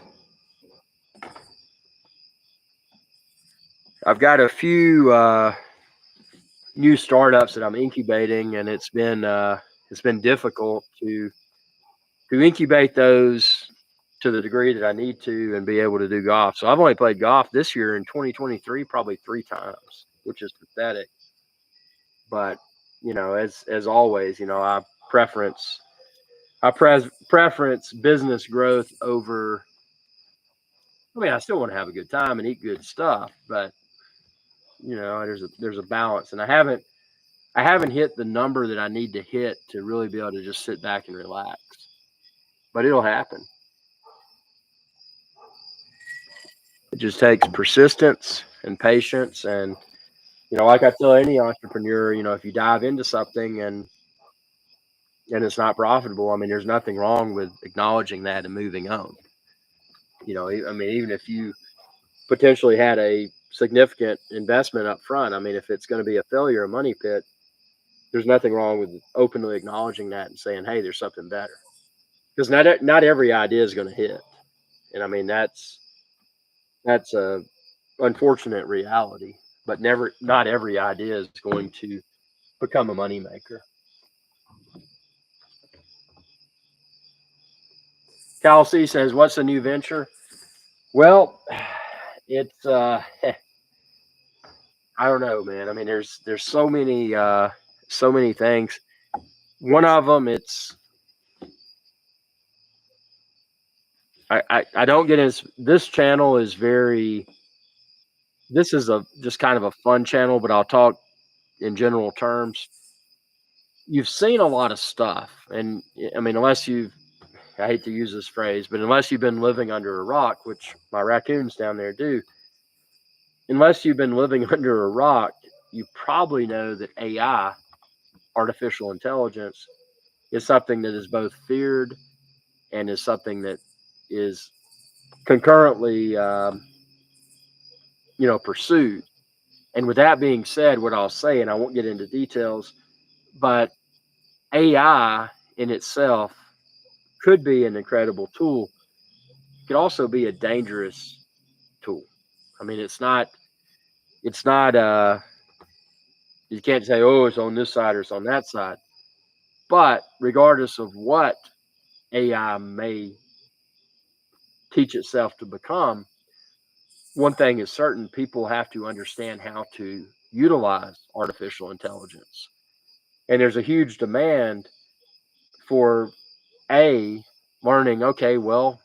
I've got a few new startups that I'm incubating, and it's been difficult to incubate those to the degree that I need to and be able to do golf. So I've only played golf this year in 2023 probably 3 times, which is pathetic. But you know, as always, you know, preference business growth over. I mean, I still want to have a good time and eat good stuff, but you know, there's a balance, and I haven't hit the number that I need to hit to really be able to just sit back and relax. But it'll happen. It just takes persistence and patience, and you know, like I tell any entrepreneur, you know, if you dive into something and it's not profitable, I mean, there's nothing wrong with acknowledging that and moving on. You know, I mean, even if you potentially had a significant investment up front, I mean, if it's going to be a failure, a money pit, there's nothing wrong with openly acknowledging that and saying, "Hey, there's something better." Because not every idea is going to hit, and I mean that's a unfortunate reality. But not every idea is going to become a moneymaker. Cal C says, "What's the new venture?" Well, it's I don't know, man. I mean, there's so many things. One of them, it's I don't get as this channel is very. This is a just kind of a fun channel, but I'll talk in general terms. You've seen a lot of stuff, and I mean, unless you've I hate to use this phrase, but unless you've been living under a rock, which my raccoons down there do, unless you've been living under a rock, you probably know that AI, artificial intelligence, is something that is both feared and is something that is concurrently, you know, pursued. And with that being said, what I'll say, and I won't get into details, but AI in itself could be an incredible tool. It could also be a dangerous tool. I mean, it's not, you can't say, oh, it's on this side or it's on that side. But regardless of what AI may teach itself to become, one thing is certain: people have to understand how to utilize artificial intelligence. And there's a huge demand for A, learning, okay, well,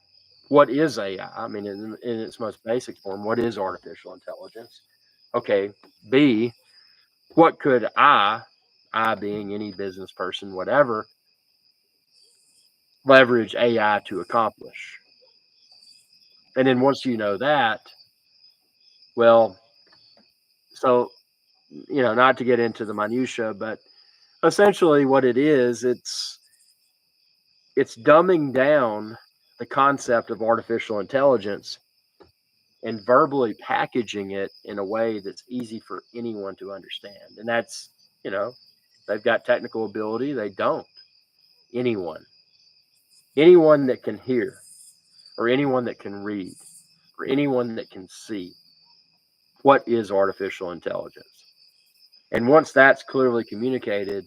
what is AI? I mean, in its most basic form, what is artificial intelligence? Okay, B, what could I being any business person, whatever, leverage AI to accomplish? And then once you know that, well, so, you know, not to get into the minutia, but essentially what it is, it's dumbing down the concept of artificial intelligence and verbally packaging it in a way that's easy for anyone to understand. And that's, you know, they've got technical ability, they don't. Anyone, anyone that can hear, or anyone that can read, or anyone that can see, what is artificial intelligence? And once that's clearly communicated,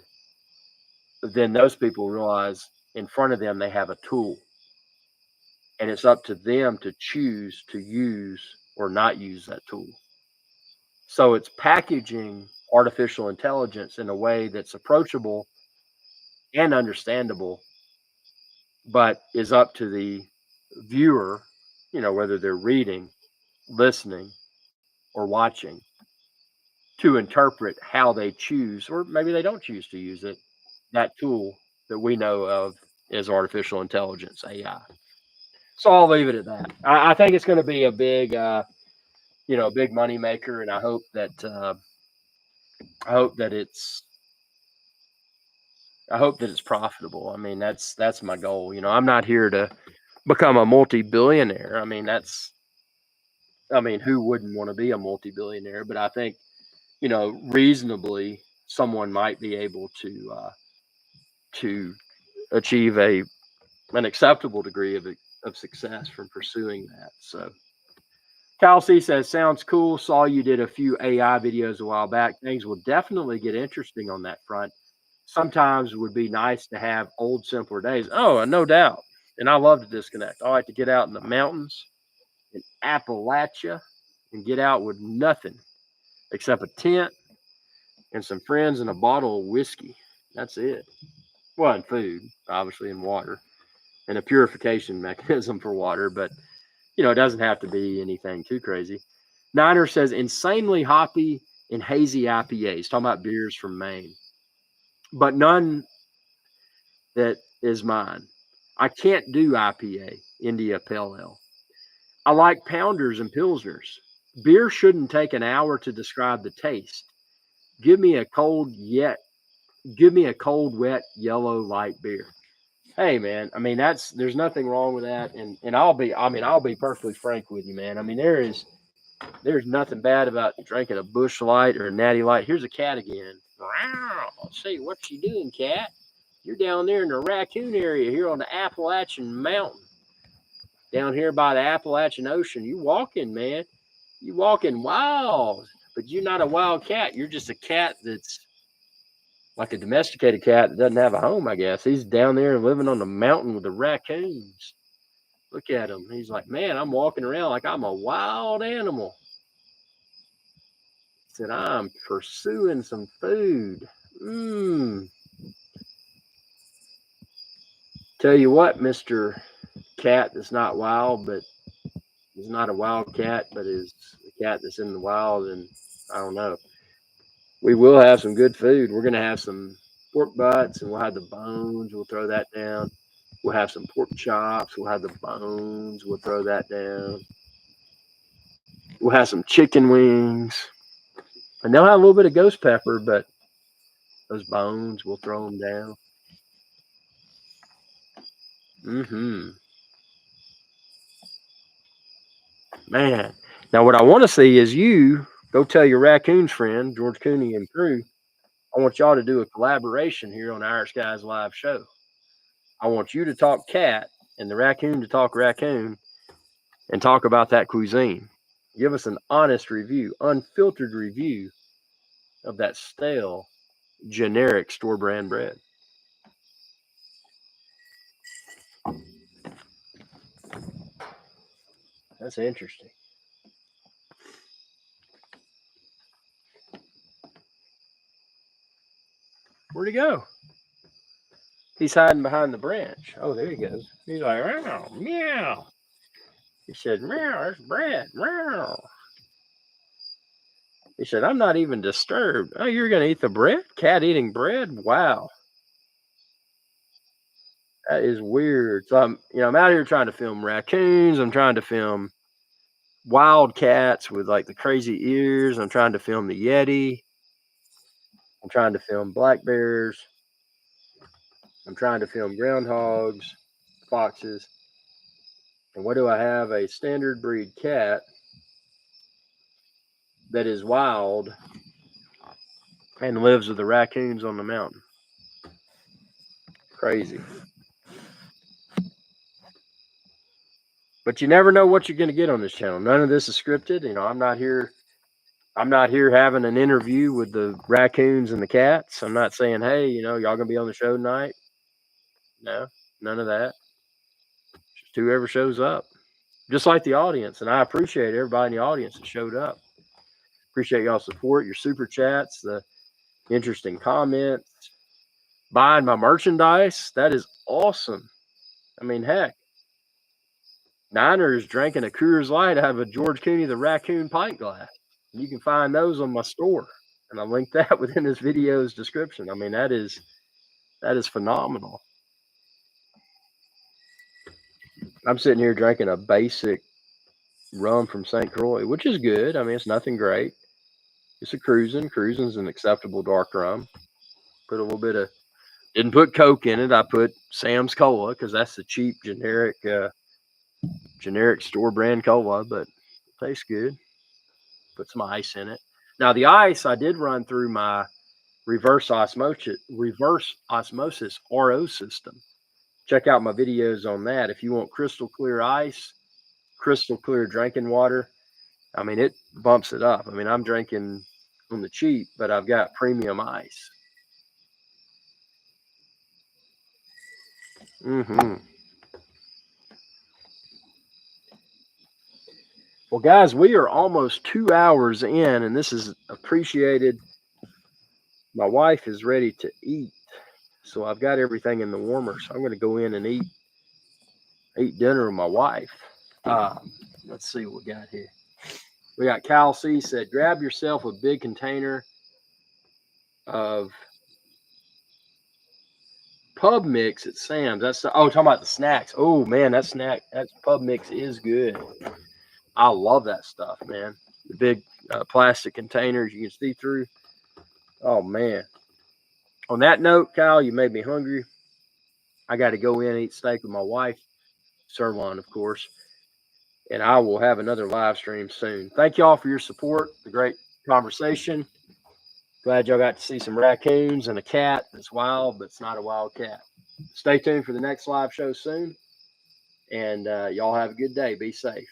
then those people realize in front of them they have a tool, and it's up to them to choose to use or not use that tool. So it's packaging artificial intelligence in a way that's approachable and understandable, but is up to the viewer, whether they're reading, listening, or watching, to interpret how they choose, or maybe they don't choose to use it, that tool that we know of as artificial intelligence, AI. So I'll leave it at that. I think it's going to be a big money maker, and I hope that it's profitable. I mean, that's my goal. I'm not here to become a multi-billionaire. Who wouldn't want to be a multi-billionaire? But I think, reasonably, someone might be able to achieve an acceptable degree of success from pursuing that. So Kyle C says, sounds cool. Saw you did a few AI videos a while back. Things will definitely get interesting on that front. Sometimes it would be nice to have old, simpler days. Oh, no doubt. And I love to disconnect. I like to get out in the mountains in Appalachia and get out with nothing except a tent and some friends and a bottle of whiskey. That's it. Well, and food, obviously, and water, and a purification mechanism for water. But, it doesn't have to be anything too crazy. Niner says, insanely hoppy and hazy IPAs. Talking about beers from Maine. But none that is mine. I can't do IPA, India Pale Ale. I like pounders and pilsners. Beer shouldn't take an hour to describe the taste. Give me a cold, wet, yellow light beer. Hey man, there's nothing wrong with that, and I'll be perfectly frank with you, man. There's nothing bad about drinking a Busch Light or a Natty Light. Here's a cat again. Let's see, what's she doing, cat? You're down there in the raccoon area here on the Appalachian Mountain, down here by the Appalachian Ocean. You walking, man. You walking wild, but you're not a wild cat. You're just a cat that's like a domesticated cat that doesn't have a home, I guess. He's down there living on the mountain with the raccoons. Look at him. He's like, man, I'm walking around like I'm a wild animal. He said, I'm pursuing some food. Tell you what, Mr. Cat that's not wild, but he's not a wild cat, but is a cat that's in the wild, and I don't know. We will have some good food. We're going to have some pork butts, and we'll have the bones. We'll throw that down. We'll have some pork chops. We'll have the bones. We'll throw that down. We'll have some chicken wings. And they'll have a little bit of ghost pepper, but those bones, we'll throw them down. Man. Now, what I want to see is you go tell your raccoons friend, George Cooney and crew, I want y'all to do a collaboration here on IrixGuy's live show. I want you to talk cat and the raccoon to talk raccoon and talk about that cuisine. Give us an honest review, unfiltered review of that stale, generic store brand bread. That's interesting. Where'd he go? He's hiding behind the branch. Oh, there he goes. He's like, meow, meow. He said, meow, there's bread, meow. He said, I'm not even disturbed. Oh, you're going to eat the bread? Cat eating bread? Wow. That is weird. So I'm out here trying to film raccoons. I'm trying to film wild cats with like the crazy ears. I'm trying to film the Yeti. I'm trying to film black bears. I'm trying to film groundhogs, foxes. And what do I have? A standard breed cat that is wild and lives with the raccoons on the mountain. Crazy. But you never know what you're going to get on this channel. None of this is scripted. I'm not here having an interview with the raccoons and the cats. I'm not saying, hey, y'all going to be on the show tonight. No, none of that. Just whoever shows up. Just like the audience. And I appreciate everybody in the audience that showed up. Appreciate y'all's support, your super chats, the interesting comments, buying my merchandise. That is awesome. I mean, heck, Niners drinking a Coors Light out of a George Cooney the Raccoon pint glass. You can find those on my store, and I linked that within this video's description. I mean, that is phenomenal. I'm sitting here drinking a basic rum from St. Croix, which is good. I mean, it's nothing great. It's a cruising. Cruising's an acceptable dark rum. Put a little bit of, didn't put Coke in it. I put Sam's Cola because that's the cheap generic store brand cola, but it tastes good. Put some ice in it. Now the ice I did run through my reverse osmosis RO system. Check out my videos on that if you want crystal clear ice, crystal clear drinking water. I mean, it bumps it up. I mean, I'm drinking on the cheap, but I've got premium ice. Well, guys, we are almost 2 hours in, and this is appreciated. My wife is ready to eat, so I've got everything in the warmer. So I'm going to go in and eat dinner with my wife. Let's see what we got here. We got Cal C said, grab yourself a big container of pub mix at Sam's. Talking about the snacks. Oh man, that pub mix is good. I love that stuff, man. The big plastic containers you can see through. Oh man. On that note, Kyle, you made me hungry. I got to go in and eat steak with my wife, sirloin, of course. And I will have another live stream soon. Thank y'all for your support. The great conversation. Glad y'all got to see some raccoons and a cat that's wild, but it's not a wild cat. Stay tuned for the next live show soon. And y'all have a good day. Be safe.